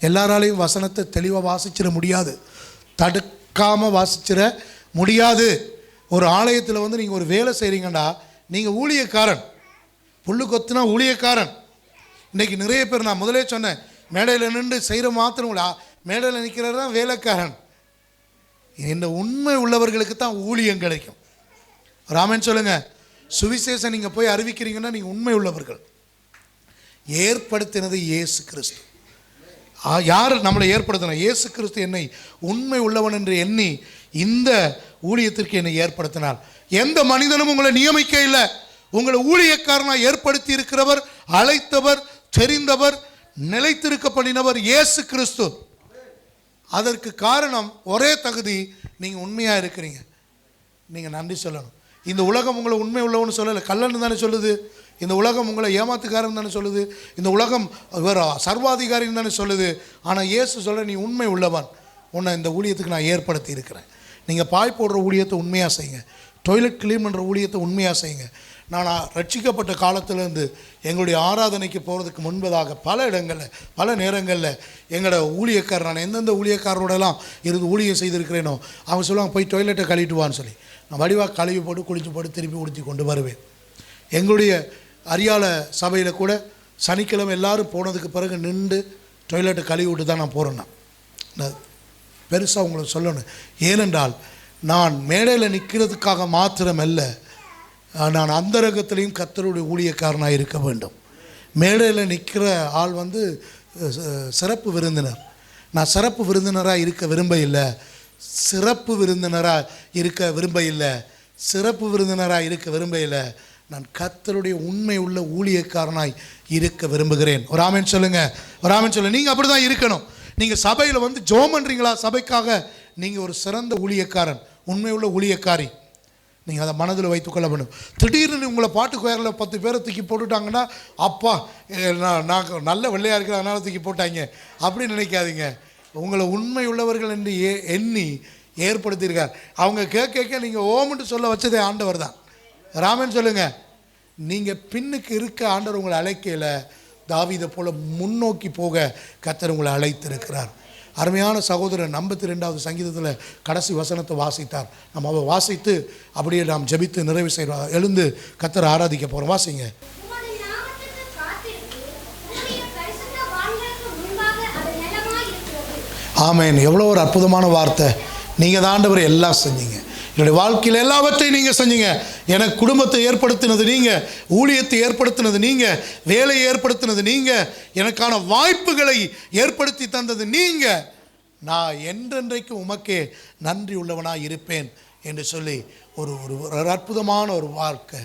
எல்லாராலையும் வசனத்தை தெளிவாக வாசிச்சிட முடியாது. தடுக்காமல் வாசிச்சிட முடியாது. ஒரு ஆலயத்தில் வந்து நீங்கள் ஒரு வேலை செய்கிறீங்கண்டா நீங்கள் ஊழியக்காரன். புல்லு கொத்துனா ஊழியக்காரன். இன்றைக்கி நிறைய பேர், நான் முதலே சொன்னேன், மேடையில் நின்று செய்கிற மாத்திரம் மேடையில் நிற்கிறது தான் வேலைக்காரன். இந்த உண்மை உள்ளவர்களுக்கு தான் ஊழியம் கிடைக்கும். ராமன் சொல்லுங்க, சுவிசேஷம் நீங்கள் போய் அறிவிக்கிறீங்கன்னா நீங்கள் உண்மை உள்ளவர்கள். ஏற்படுத்தினது இயேசு கிறிஸ்து. யார் நம்மளை ஏற்படுத்தின? இயேசு கிறிஸ்து என்னை உண்மை உள்ளவன் என்று எண்ணி இந்த ஊழியத்திற்கு என்னை ஏற்படுத்தினார். எந்த மனிதனும் உங்களை நியமிக்க இல்லை. உங்களை ஊழியக்காரனாக ஏற்படுத்தி இருக்கிறவர், அழைத்தவர், தெரிந்தவர், நிலைத்திருக்க பண்ணினவர் இயேசு கிறிஸ்து. அதற்கு காரணம் ஒரே தகுதி, நீங்கள் உண்மையாக இருக்கிறீங்க. நீங்கள் நன்றி சொல்லணும். இந்த உலகம் உங்களை உண்மை உள்ளவன்னு சொல்லலை, கல்லன்னு தானே சொல்லுது. இந்த உலகம் உங்களை ஏமாத்துக்காரன் தானே சொல்லுது. இந்த உலகம் வேறு சர்வாதிகாரின்னு தானே சொல்லுது. ஆனால் இயேசு சொல்ல, நீ உண்மை உள்ளவன், உன்னை இந்த ஊழியத்துக்கு நான் ஏற்படுத்தி இருக்கிறேன். நீங்கள் பாய் போடுற ஊழியத்தை உண்மையாக செய்யுங்க. டாய்லெட் கிளீன் பண்ணுற ஊழியத்தை உண்மையாக செய்யுங்க. நான் ரட்சிக்கப்பட்ட காலத்திலேருந்து எங்களுடைய ஆராதனைக்கு போகிறதுக்கு முன்பதாக பல இடங்களில், பல நேரங்களில் எங்களோட ஊழியக்காரர், நான் எந்தெந்த ஊழியக்காரரோடலாம் இருந்து ஊழியம் செய்திருக்கிறேனோ அவங்க சொல்லுவாங்க, போய் டாய்லெட்டை கழுவிட்டுவான்னு சொல்லி. நான் வடிவாக கழுவி போட்டு குளிச்சு போட்டு திருப்பி உடுத்தி கொண்டு வருவேன். எங்களுடைய அரியால சபையில் கூட சனிக்கிழமை எல்லோரும் போனதுக்கு பிறகு நின்று டாய்லெட்டை கழுவி விட்டு தான் நான் போகிறேன். நான் பெருசாக உங்களுக்கு சொல்லணும். ஏனென்றால் நான் மேடையில் நிற்கிறதுக்காக மாத்திரமல்ல, நான் அந்தரங்கத்திலையும் கர்த்தருடைய ஊழியக்காரனாக இருக்க வேண்டும். மேடையில் நிற்கிற ஆள் வந்து சிறப்பு விருந்தினர். நான் சிறப்பு விருந்தினராக இருக்க விரும்ப இல்லை. சிறப்பு விருந்தினராக இருக்க விரும்ப இல்லை. சிறப்பு விருந்தினராக இருக்க விரும்ப இல்லை. நான் கர்த்தருடைய உண்மை உள்ள ஊழியக்காரனாய் இருக்க விரும்புகிறேன். ஒரு ஆமென் சொல்லுங்க, ஒரு ஆமென் சொல்லுங்க. நீங்கள் அப்படி தான் இருக்கணும். நீங்கள் சபையில் வந்து ஜெபம் பண்ணுறீங்களா? சபைக்காக நீங்கள் ஒரு சிறந்த ஊழியக்காரன், உண்மை உள்ள ஊழியக்காரி. நீங்கள் அதை மனதில் வைத்துக்கொள்ள வேண்டும். திடீர்னு உங்களை பாட்டு கோயரில் 10 பேரை தூக்கி போட்டுட்டாங்கன்னா, அப்பா நான் நல்ல வெள்ளையாக இருக்கிற அதனால் தூக்கி போட்டாங்க அப்படின்னு நினைக்காதீங்க. உங்களை உண்மை உள்ளவர்கள் என்று எண்ணி ஏற்படுத்தியிருக்கார். அவங்க கேட்க நீங்கள் ஓமுன்ட்டு சொல்ல வச்சதே ஆண்டவர் தான். ராமன் சொல்லுங்க, நீங்கள் பின்னுக்கு இருக்க ஆண்டவர் உங்களை அழைக்கல. தாவீதை போல முன்னோக்கி போக கர்த்தர் உங்களை அழைத்திருக்கிறார். அருமையான சகோதரன் 52வது சங்கீதத்தில் கடைசி வசனத்தை வாசித்தார். நம்ம அவரை வாசித்து அப்படியே நாம் ஜெபித்து நிறைவு செய்கிறோம். எழுந்து கர்த்தரை ஆராதிக்க போகிறோம். வாசிங்க. ஆமென். எவ்வளோ ஒரு அற்புதமான வார்த்தை. நீங்கள் தான் ஆண்டவர் எல்லாம் செஞ்சீங்க. என்னுடைய வாழ்க்கையில் எல்லாவற்றையும் நீங்கள் செஞ்சீங்க. எனக்கு குடும்பத்தை ஏற்படுத்தினது நீங்கள், ஊழியத்தை ஏற்படுத்தினது நீங்கள், வேலையை ஏற்படுத்தினது நீங்கள், எனக்கான வாய்ப்புகளை ஏற்படுத்தி தந்தது நீங்கள். நான் என்றென்றைக்கு உமக்கே நன்றி உள்ளவனாக இருப்பேன் என்று சொல்லி ஒரு அற்புதமான ஒரு வாழ்க்கை